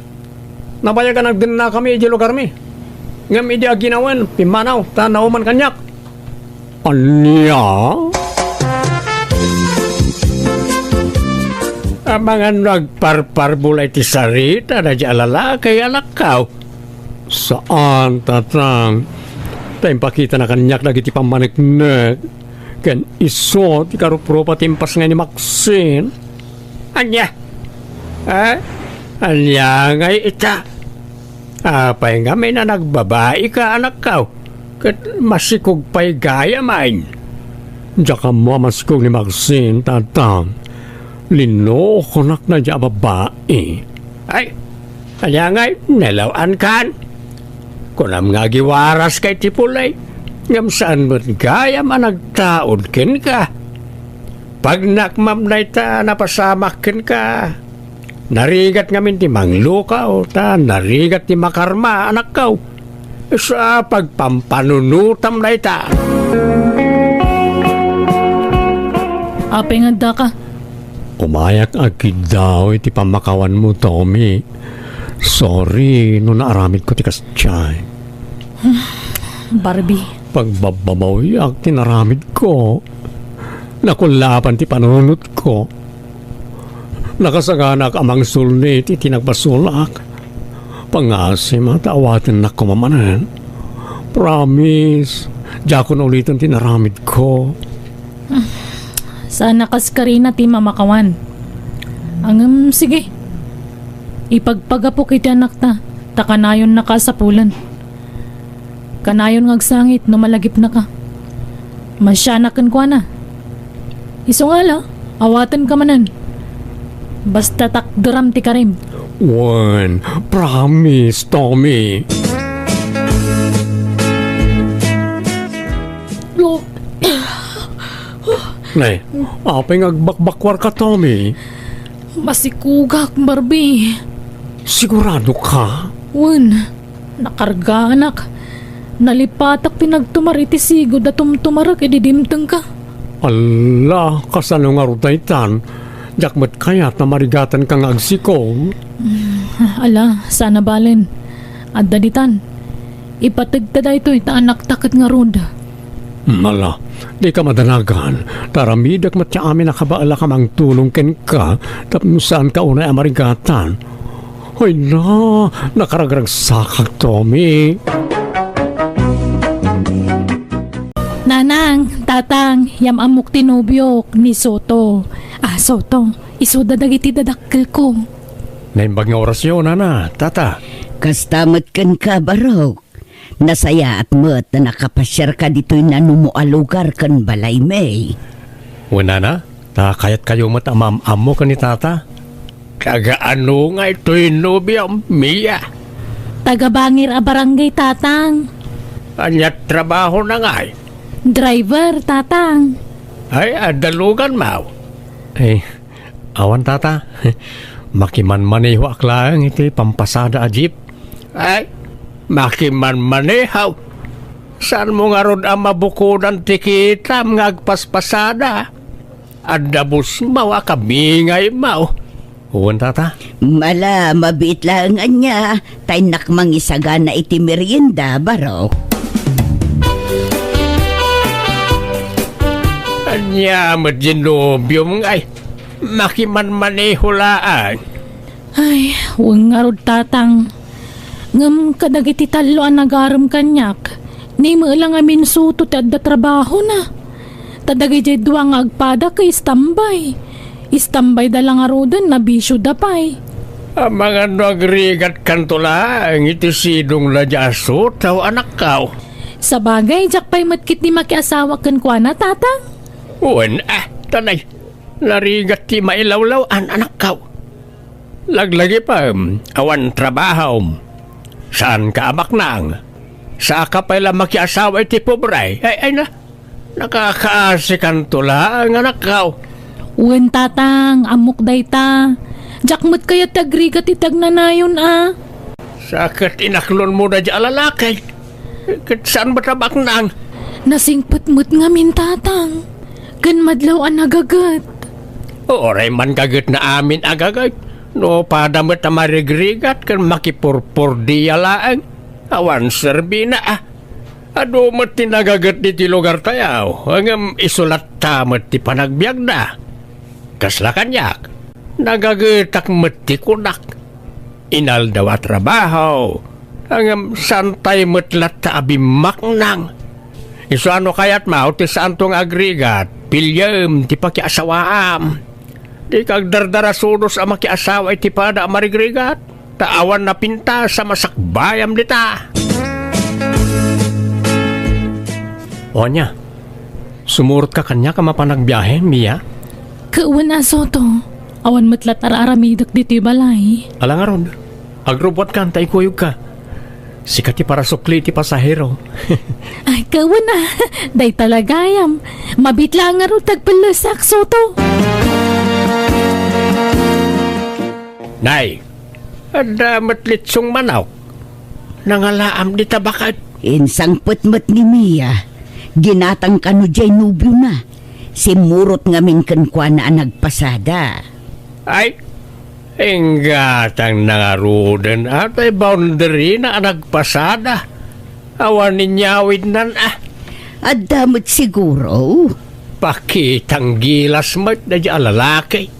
Nabayagan nagdin na kami iti lugar mi. Ngam idi aginawan, pimanaw, tanaw man kanyak. Anya? Abangan nagparparbulay ti sarita na di alala kay anak kaw. Saan, tatang? Tayong pakita na kanyak na iti pamaniknek. Kan iso, ti karupropa timpas nga ni Maxine. Anya? Anya ngay ita? Apay nga may na nagbabae ka anak kaw. Kat masikog pa'y gaya main. Diya ka mo masikog ni Maxine, tatang. Lino ko nak na diya babae. Ay, kaya nga'y nalawan kan. Kunam nga giwaras kay tipulay. Ngam saan mo't gaya managtaod kin ka. Pag nakmamnay ta napasamak kin ka. Narigat ngamin ti mangluka o ta narigat ti makarma anak kaw. Sa pagpampanunutam na ita. Apay nga da ka. Umayak agid daw iti pamakawan mo, Tommy. Sorry, no naaramid ko ti kastiyay. Barbie. Pagbababawiyak tinaramid ko. Nakulapan ti panunot ko. Nakasaganak amang sulnit iti nagbasulak. Pangasim at awatin na kumamanan. Promise, diakon ulitin tinaramid ko. Sana kaskarina ti mamakawan. Sige. Ipagpagapok iti anak ta. Takanayon na ka sa pulan. Kanayon ngagsangit no malagip na ka. Masyanakan ko na. Iso nga la, awatan ka manan. Basta takdaram ti karim. One, promise, Tommy. Nay, apay ngagbakbakwar ka, Tommy. Masikugak, Barbie. Sigurado ka? Nakarga anak. Nalipatak pinagtumar iti sigod at tumtumarak ididimtang ka. Allah, kasano nga rutaytan. Jakmat kayat na marigatan kang agsikong. Ala, sana balen. At daditan. Ipatagtada ito ita anak takat nga roda. Ala, Di ka madanagan. Taramidak matya amin nakabaala ka mang tulong ken ka. Tapos saan ka unay amarigatan. Hoy na, nakaragrag sakag Tommy. Nanang, tatang, yam amok tinubyok ni Soto. Soto, isuda dagiti dadakkel ko. Naimbag nga orasyon na, tata. Kastamat kan ka, Barok. Nasaya at mo't na nakapasyar ka dito'y nanumua lugar kan balay may. Wala na, kayat kayo matamam-amo ka ni tata. Kagaano nga ito'y nobya, Mia. Tagabangir a barangay, tatang. Anyat trabaho na nga eh. Driver, tatang. Ay, adalugan mau. Eh, awan tata. Makiman-maneho aklang iti pampasada a jeep. Ay, makiman-manehaw. Saan mo nga ron ang mabukudan tikitam ngagpaspasada? Adabos mau akabingay mau. Uwan tata. Mala, mabit lang niya. Tay nakmang isaga na iti merienda, Barok. Anya, madjinubyong ay. Makiman-maneho laan. Ay, huwag nga rod, tatang. Ngam kadagiti talo ang nagaram kanyak. Ni mo lang amin suto ti adda trabaho na. Tadagiti dua nga agpada kay istambay. Istambay da lang arudan na bisyo da pay. Ang mga nagrigat kantula, ang iti sidong ladyaso, tao anak kao. Sa bagay, jak pa'y matkit ni makiasawa kan kwa na, tatang. Uwan, tanay. Narigat ti mailawlaw an anak kao. Laglagi pa, awan trabaho. Saan ka amak nang? Sa ka pala makiasawa iti pobray. Ay na, nakakaasikan tula ang anak kao. Uwan, tatang, amok day ta. Jak mat kaya tagrigat itag nanayon, Sakit inaklon mo na di alalakay. Kat saan ba tabak nang? Nasingput-mut nga min, tatang. Kan madlaw ang nagagat. Oray man kagat na amin agagay. No padamot na marigrigat kan makipurpur diya laang. Awan serbi na Ado mat tinagagat di ti lugar tayaw. Hanggang isulat tamat ti panagbiag na. Kasla kanyak. Nagagitak mat ti kunak. Inal daw at trabaho. Hanggang santay matlat ta abimak nang. Iso ano kayat mau ti santong agrigat. Pilyam ti pakiasawaam. Di kag dardara sudos ang makiasawa iti pada marigrigat. Taawan na pinta sa masakbayam dita. Onya, sumurot ka kanya ka mapanagbiyahe, Mia? Kauwan, Soto. Awan matlat araramidak dito balay. Alang aron, agrobot ka, antay kuyog ka. Sikat ti para sukli ti pasahero. Ay, kauwan na. Day talagayam. Mabit lang nga ro tagpalasak, Soto. Nay, ada matlitsong manok. Nangalaam di tabakat. Insang putmut ni Mia. Ginatang kanu jay nubyo na. Simurot ngamin kankwa na nagpasada. Ay, inggatang nangarudan at ay boundary na nagpasada. Awan ninyawid nan At damot siguro. Pakitang gilas mat na di alalaki.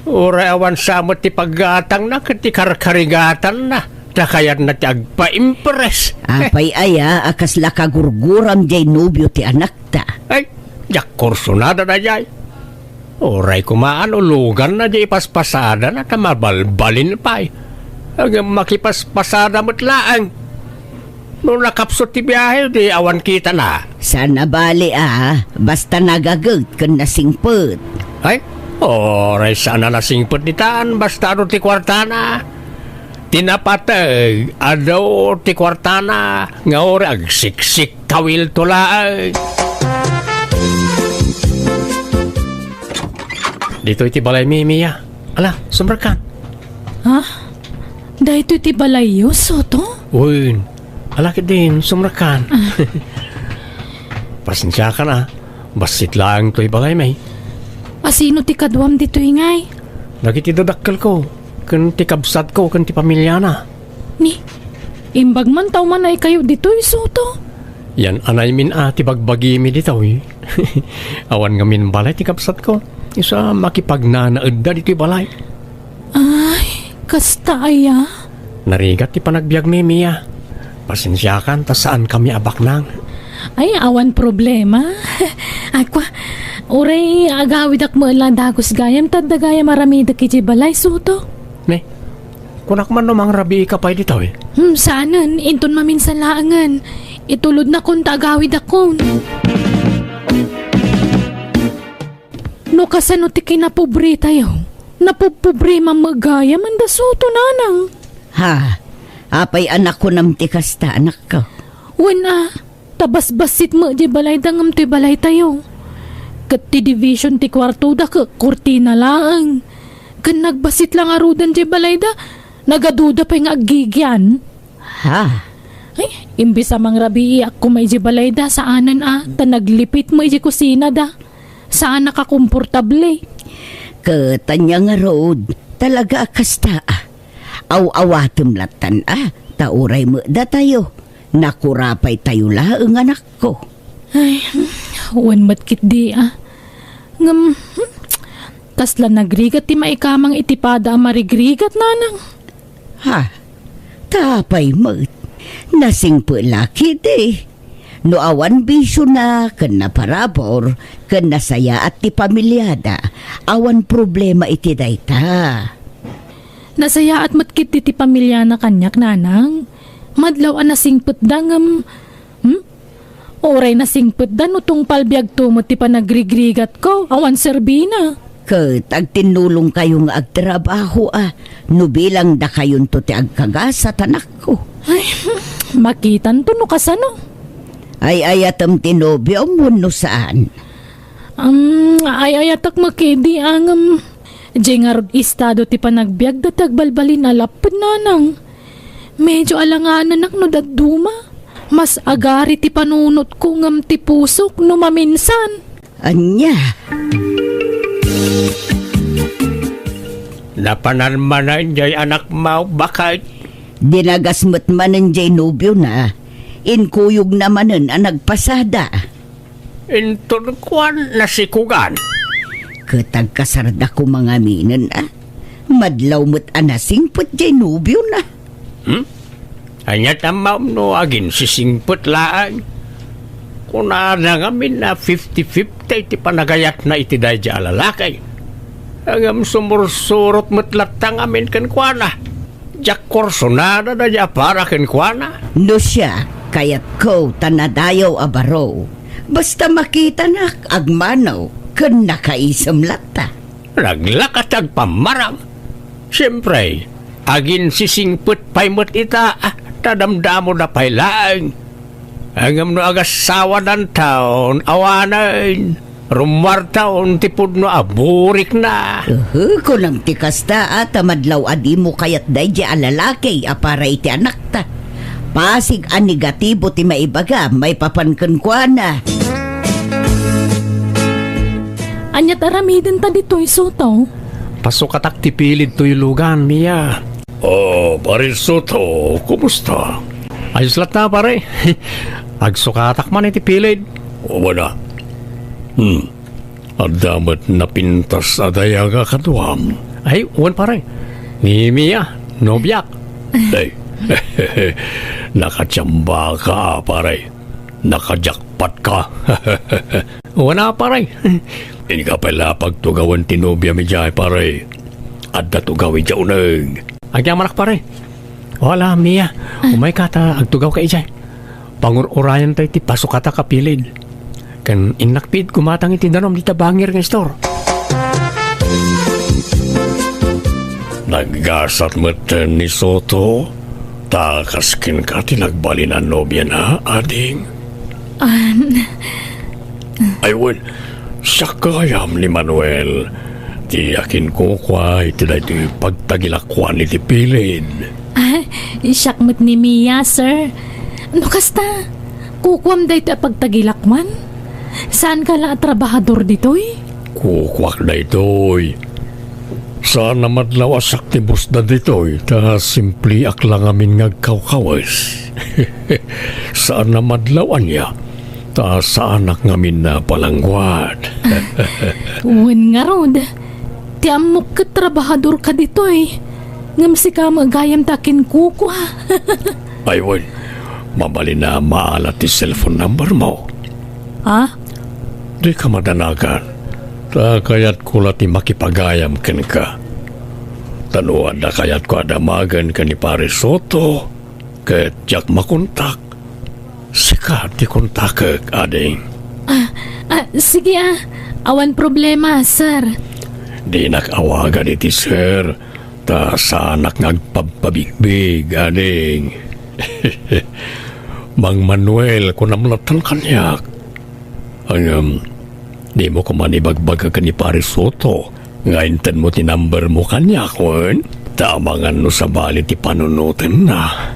Ura awan samot ti paggatang na kati karkarigatan na. Takayat na ti agpa-impress. Apay aya akas lakagurguram jay nubyo ti anak ta. Ay, jak kursunada na jay. Oray kumaan ulugan na jay paspasada na tamabalbalin pa'y. Hanggang makipaspasada mo't laang. Nung nakapsot ti biyahe, di awan kita na. Sana bali basta nagagad kan nasingput. Ay, oray sana nasingpot ni taan, basta ano ti kwartana. Tinapatag, adaw ti kwartana, nga oray agsiksik kawil tulaang. Dito iti balay Mia. Ala, sumrakan. Ha? Dahito ti balayo, Soto? Uy, alakit din, sumrakan. Pasensya ka na. Basit lang to'y balay may. Asino ti kadwam dito ingay? Nagitidadakkel ko. Kan ti kabsat ko, kan ti pamilya na. Ni, imbag man taw man ay kayo dito, Soto? Yan anay min ti bagbagi mi dito eh. Awan ngamin balay ti kapsat ko. Isa makipagnanaed da dito'y balay. Ay, kasta aya. Narigat ti panagbiag ni Mia. Pasensyakan ta saan kami abak nang. Ay, awan problema. Aqua, uray agawid ak mo lang dagos gayam, tadda gayam maramidak iti balay suto. Ne, kunak man namang rabi ka pa dito eh. Sanan, inton maminsan laangan. Itulod na kung tagawid akon. No kasano ti kinapobre tayo. Napopobre mamagaya man da suto nanang. Ha, apay anak ko nam ti kasta anak ko. Wana, tabas-basit mo di balay dangam ti balay tayo. Kat ti division ti kwarto da ka kurtina laang. Kan nagbasit lang arudan di balay da, nagaduda pa yung agigyan. Ha, Ay, imbis amang rabi ako may di balay da, saanan ta naglipit mo iti kusina da. Saan nakakomportable. katanya nga road, talaga kasta. Aw-awatum latan tauray mo da tayo. Nakurapay tayo laang anak ko. Ay, wan matkit di Ngam, kasla nagrigat ti maikamang itipada ang marigrigat nanang. Ha, tapay mo. Nasing po laki di. No awan bisyo na, kan naparabor, kan nasaya at ti pamilyada, awan problema iti dayta. Nasaya at matkit ti pamilya na kanyak nanang. Madlaw an nasingput da ngam. Oray nasingput da no tong palbiag tumot ti panagrigrigat ko. Awan serbina. Kat agtinulong kayo nga agtrabaho no bilang da kayon to ti agkagasat anak ko. Ay, makitan to no kasano. Ay ayatam tinobyo mo no saan. Ay ayatak makidi ang jengarod istado ti panagbiag da tagbalbalin alapod nanang. Medyo alanganan nak no daduma. Mas agari ti panunot ko ngam ti pusok no maminsan. Anya, Napanalmanan jay anak mo bakit? dinagasmat manan jay nobyo na. Inkuyog namanen ang nagpasada. Inton kwan nasikugan. Katagkasarda ko mga minen Madlaw mo't anasingpot jay nobyo na. Anyat ang no agin sisingput laan. Kuna na ngamin na 50-50 iti panagayat na iti dahi di alalakay. Ang sumursurot matlatang amin kan kuana. Jak korsonada na di para kan kuana. No siya, kayat ko tanadayaw abaro. Basta makita na agmanaw, kan nakaisam lata. Naglakatag pamaram. Siyempre, agin sisingput paimot ita, tadamdamo na pailaang. Hanggang no agasawa ng taon, awanan. Rumwar taon, tipod no aburik na. Kunang tikasta madlaw adi mo kayat day di alalaki para iti anak ta. Pasig ang negatibo ti maibaga, may papankan kwa na. Anyat aramidin ta dito'y soto. Pasukatak tipilid to'y lugan niya. Oh, pare Soto, kumusta? Ayos lat na pare. Agsukatak man itipilid. O wala. Adamat na pintas adayaga katuam. Ay, uwan pare. Ni Mia, nobyak. Ay, nakatsamba ka pare. Nakajakpat ka. Uwan na pare. Hindi ka pala pagtugawan tinobya mi jay pare. At natugawin dya unang. Agyang manak pare. Wala, Mia. Umay ka ta, agtugaw ka ijay. Pangur-urayan tayo ti pasok kata kapilid. Kan inakpid kumatang itindanom di tabangir ng store. Naggasat matan ni Soto. Takaskin ka tinagbali na nobya na, ading. Ayun, siya kayam ni Manuel. Tiyakin ko kwa iti pagtagilakwan iti pilid. Isyakmat ni Mia, sir. Ano kasta? Kukwam da ito pagtagilakman? Saan ka la trabahador dito'y? Kukwak na ito'y. Saan naman lawasak ti bus na dito'y. Ta simpli ak lang amin ngagkawkawas. Saan naman lawan niya. Ta sa anak ngamin na palangwad. Uwan nga rod. Ti amok ka trabahador ka dito eh. Ngam si ka magayam takin kuko ha. Aywan, mabali na maalat ti cellphone number mo. Ha? Di ka madanagan. Ta kayat ko ti makipagayam ken ka. Tanuan na kayat ko adamagan ka ni Pare Soto. Ket jak makontak. Sikat ti kontakek, ading. Sige awan problema, sir. Di nakawagan iti sir. Ta sa anak ngagpapabigbig, ading. Mang Manuel, kung namlatan kanyak. Di mo ko manibagbaga ka ni Pare Soto. Ngayon mo ti number mo kanya, kun? Tamangan no sa bali ti panunutin na.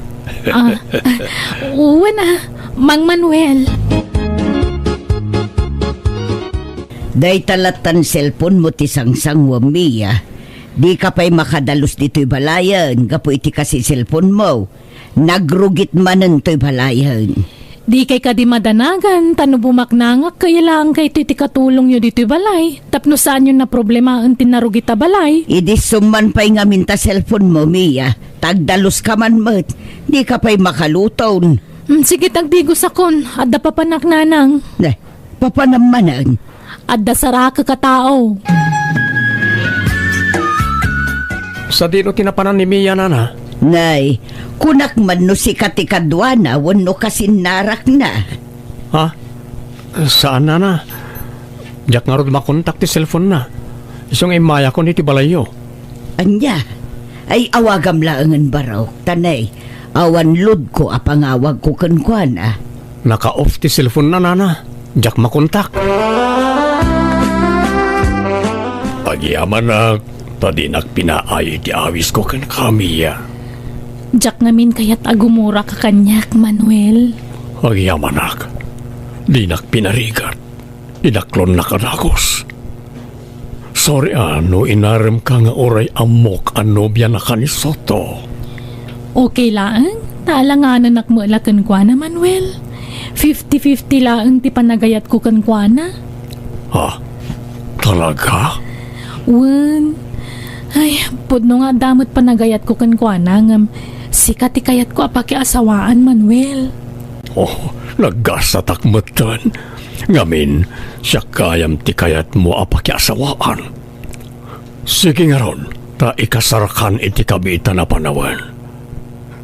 Uwan Mang Manuel. Day talatan cellphone mo ti sangsang wa Mia. Di ka pa'y makadalos dito'y balayan, gapo iti kasi cellphone mo. Nagrugit manan to'y balayan. Di kay ka di madanagan, tano bumaknangak, kaya lang kay ti katulong nyo dito'y balay. Tapno saan yun na problema ang tinarugita balay. Idi suman pa'y nga minta cellphone mo, Mia. Tagdalos ka man mat. Di ka pa'y makaluton. Sige tagdigos akon, adda papanak nanang. Papanamanan. Adda sara ka katao. Sa dino tinapanan ni Mia, nana? Nay, kunak man no si katikadwana, wano kasinarak na. Ha? Saan, nana? Jak nga rod makontak ti cellphone na. Isang imaya ko ni ti balayo. Anya, ay awagam laangan baraw. Tanay, awan lud ko apangawag ko kankwana. Naka-off ti cellphone na, nana. Jak makontak. Pagyaman na, tadinak pinaay ti awis ko kan kamiya. Jak ngamin kayat agumura ka kanyak, Manuel. Pagyaman nak, dinak pinarigat. Inaklon na kadagos. Sorry ano, inarem ka nga oray amok anobya na ka ni Soto. Okay lang, taalanganan nakmula kankwana, Manuel. 50-50 lang ti panagayat ko kankwana. Ha? Talaga? Wen, ay, pudno nga damot panagayat ko kankwana ngam sikat ti kayat ko apaki asawaan, Manuel. Oh, naggasatak matan. Ngamin, siya kayam ti kayat mo apaki asawaan. Sige nga ron, ta ikasarakan iti kabita na panawan.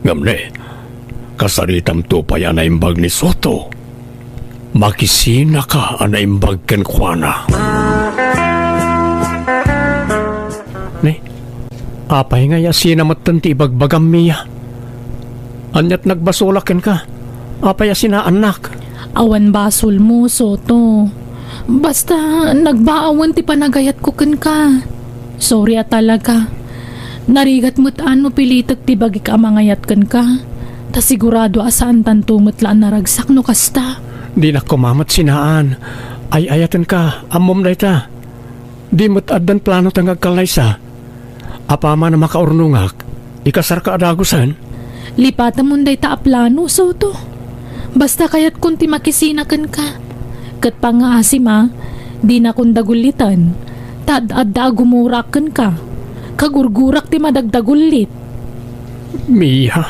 Ngamne, kasaritam to pa yan na imbag ni Soto. Makisina ka ana imbag kenkwana. Ne, apay nga yasina matan ti ibagbagam Mia. Anyat nagbasulaken ka. Apay yasina anak. Awan basol mo, Soto. Basta nagbaawan ti panagayat ko kan ka. Sorry talaga. Narigat mo't ano pilitak ti bagi ka mangayat kan ka. Ta sigurado asaan tantumot laan naragsak no kasta. Di na kumamat sinaan. Ay ayatan ka, amom na ita. Di mo't addan plano tang agkalaysa. Apama na makaurnungak, ikasar ka adagusan. Lipatan mo day ta aplano, Soto. Basta kayat kunti makisinakan ka. Kat pangaasim di na kung dagulitan. Tad-adda gumurakan ka. Kagurgurak ti madagdagulit. Mia.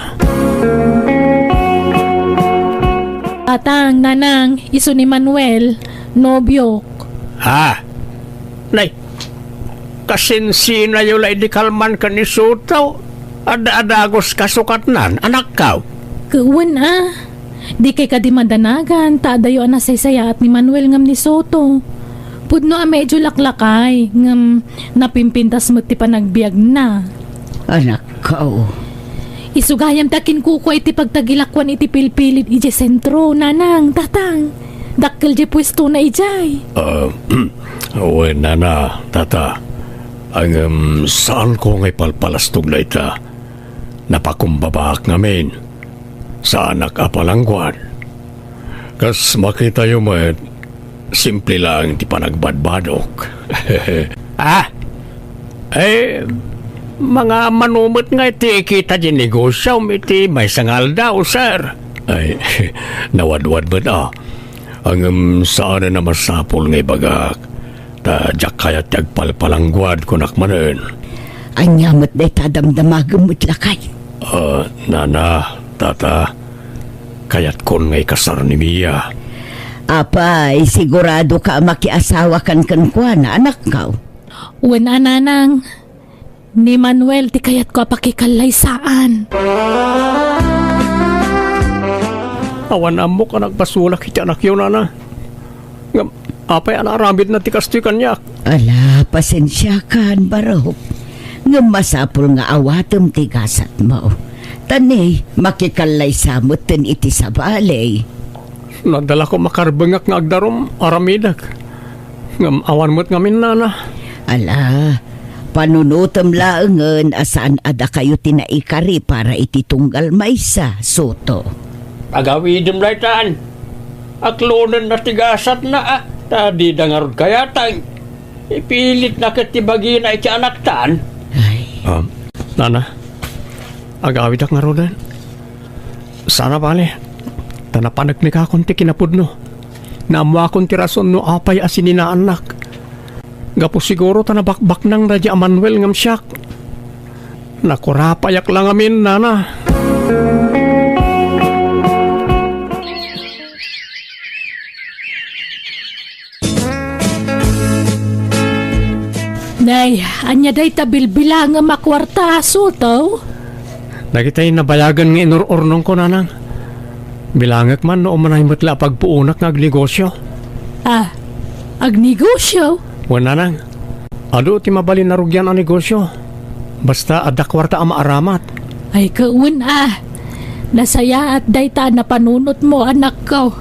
Tatang, nanang, iso ni Manuel, nobyo. Ha? Nay, kasinsin na yung lay di kalman ka ni Soto. Ada-adagos kasukat nan, anak ka. Kawan Di kay ka di madanagan, taadayo saysayat ni Manuel ngam ni Soto. Pudno medyo laklakay, ngam napimpintas mo ti panagbiag na. Anak ko. Isugayam takin kuko iti pagtagilakwan iti pilpilit ije sentro, nanang, tatang. Dakkel je pwesto na ijay. Wena na, tata. Ang saan ko ngay palpalastog na ita? Napakumbabak ngamin. Sa anak apalangguan. Kas makita yung simple lang di panagbadbadok. Mga manumot nga iti kita di negosyo iti may sangal daw, sir. Ay, nawadwad ba Ang saan na masapol ngay bagak. Ta jak kayat tagpalpalangguad ko nakmanen. Anyamot day tadamdamagamot lakay. Nana, tata, kayat kon ngay kasar ni Mia. Apay, sigurado ka makiasawa kan kwa na anak ka. Wen ananang, ni Manuel ti kayat ko pakikalaysaan. Awan amo ka nagpasulak iti anak yun, nana. Ngam, apay anaramid na ti kastoy kanyak. Ala, pasensya kan barok. Nga masapul nga awatem ti gasat mo. Tani, makikalay samot ten iti sa balay. Nadala ko makarbengak nga agdarom, aramidak. Ngam, awan mo't ngamin, nana. Ala, panunutom laengen asaan ada kayo tinaikari para iti tunggal maysa, Soto. Agawidin laytaan. Aklonan na tigasat na tadi dangarod kayatang. Ipilit na katibagi na iti anak taan. Ay, Nana, agawid ak ngarodan. Sana bale, tanapanag ni kakunti kinapud no. Naamwa akong tirason no apay asinin na anak. Gapo siguro tanabakbak ng Radya Manuel ngam siyak. Nakurapayak lang amin, nana. Nay, anya day tabilbila nga makwarta, Soto. Nakita'y nabayagan nga inururnong ko, nanang. Bilangak man no umanay matla pagpuunak ng agnegosyo. Agnegosyo? Wan, nanang. Ado ti mabalin na rugyan ang negosyo. Basta adakwarta ang maaramat. Ay kaun nasaya at dayta na panunot mo, anak ko.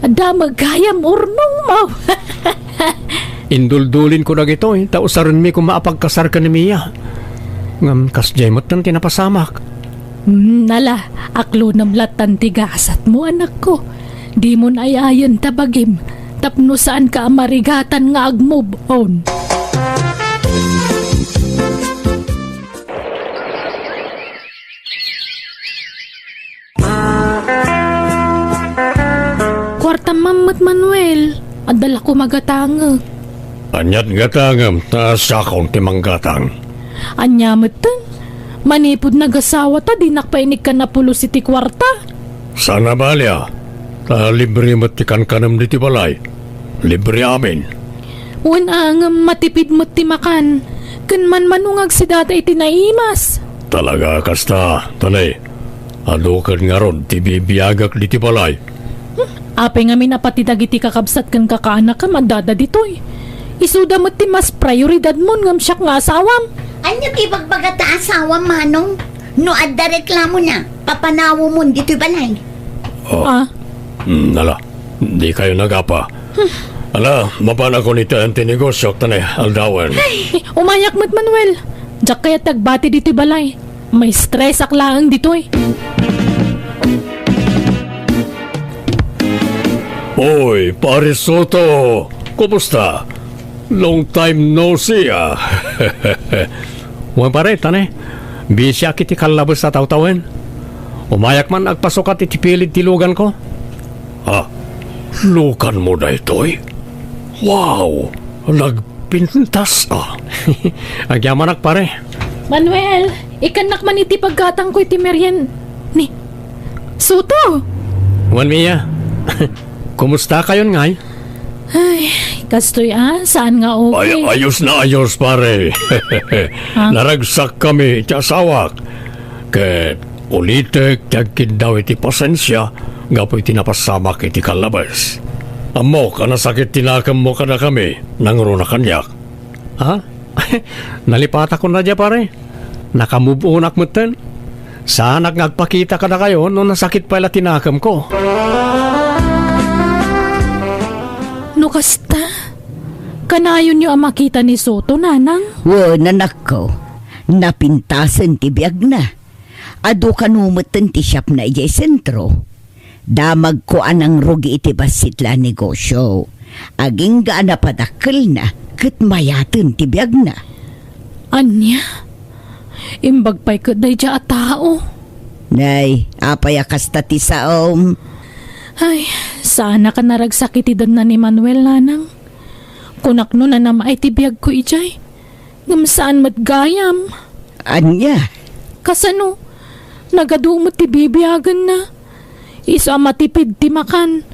Ada magkayam urnong mo. Induldulin ko na gito tausaran mi kung maapagkasar ka ni Mia. Ngam kasjay mo't nang tinapasamak. Nala, aklo namlatan tigasat mo, anak ko. Di mo na ayayan tabagim. Tapno saan ka amarigatan nga ag-move on. Kwarta Mamat Manuel, adala ko magatangag. Anyat gatangam ta sakong timang gatang. Anyamatan, manipod nagasawa ta, di nakpainig ka na pulo si ti kwarta. Sana balya, ta libre matikan kanam di ti balay. Libre amin. Ang matipid mo ti makan, kan man manungag si data iti naimas. Talaga kasta, tanay. Adukan nga ron, ti bibiyagak di ti balay. Ape nga minapatidag iti kakabsat kan kakaanak ka madada ditoy. Isuda mo ti mas prioridad mo ngam siyak nga asawam. Anya kibagbagata asawa manong? No adda reklamo na, papanawo mo dito'y balay. Nala, di kayo nagapa. Ala, mapana ko nito ang tinegosyo, tanay, aldawan. Umayak mo't Manuel. Diyak kaya tagbati dito'y balay. May stress aklaang ditoy. Oy, pare Soto! Kumusta? Long time no see, Wan pare, tanay. Bisya kiti kalabas sa tawtawen. Umayak man agpasok at itipilid tilugan ko. Lukan mo na ito'y? Wow! Nagpintas, Agyaman pare. Manuel, ikanak man iti paggatang ko iti meryen. Ni, Soto! Wan Mia, kumusta kayon ngay? Ay, kastoy saan nga okay? Ayos na ayos pare. Naragsak kami iti asawak. Ket ulitek tagkin daw iti pasensya gapo iti napasamak iti kalabas. Amo ka nasakit tinakam mo ka na kami nangro na kanyak. Nalipata ko na dya pare. Nakamubunak mo ten. Saan nagpakita ka na kayo nung nasakit pala tinakam ko. No kasta, kanayon nyo ang makita ni Soto, nanang? Nanak ko, napintasan ti biyag na. Ado kanumutan ti shop na ijay sentro. Damag ko anang rugi iti basitla negosyo. Aging gaan na padakkel na, kat mayatan ti biyag na. Anya? Imbag pa'y kaday dya a tao. Nay, apaya kasta ti saom. Ay, sana ka naragsakitidan na ni Manuel, nanang. Kunak no na namay tibiyag ko ijay. Ngam saan matgayam. Anya? Kasano, nagadumot ti bibiyagan na. Isa matipid ti makan.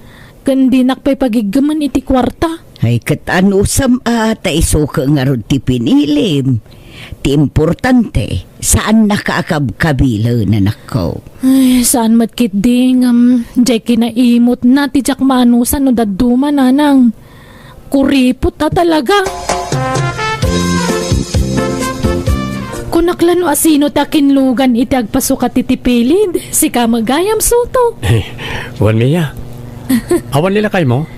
Gandinak pa'y pagigaman iti kwarta. Ay katano sam ta isuka nga ron ti pinilim. Ti importante, saan nakaakab-kabila na nako. Ay, saan matkit ding, jay kinaimot na ti jak manusan no daduma nanang. Kuripot na talaga. Kunaklan o asino ta kinlugan iti agpasukat iti pilid, si Kamagayam Soto. Wan Mia. Awan nila kay mo?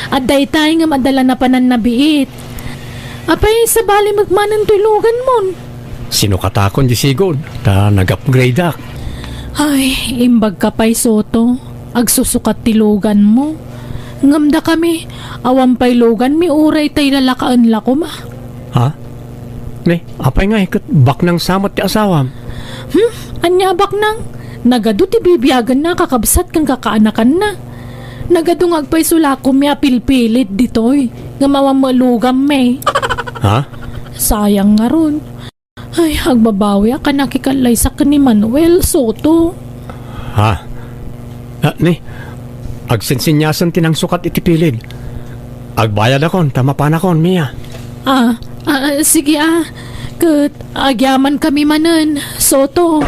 At daytay nga madala na panan nabiit. Apay sa bali magmanan tulugan mon. Sino katakon di sigod? Ta nag-upgrade ak. Ay, imbag ka pa'y Soto. Agsusukat tilugan mo. Ngamda kami, awan pa'y lugan mi uray tay lalakaan lako ma. Ha? Ne, apay nga ikat bak ng samot ti asawam. Anya bak nang? Nagado ti bibiyagan na kakabsat kang kakaanakan na. Nagado nga agpay sulako mi apilpilit ditoy. Nga mawamulugam me. Ha? Sayang nga ron. Ay, agbabawi ka nakikalay sa ni Manuel Soto. Ha? Ne, agsinsinyasan tinang sukat iti pilid. Agbayad akon, tama pa na kon, Mia. Sige Kat, agyaman kami manan, Soto.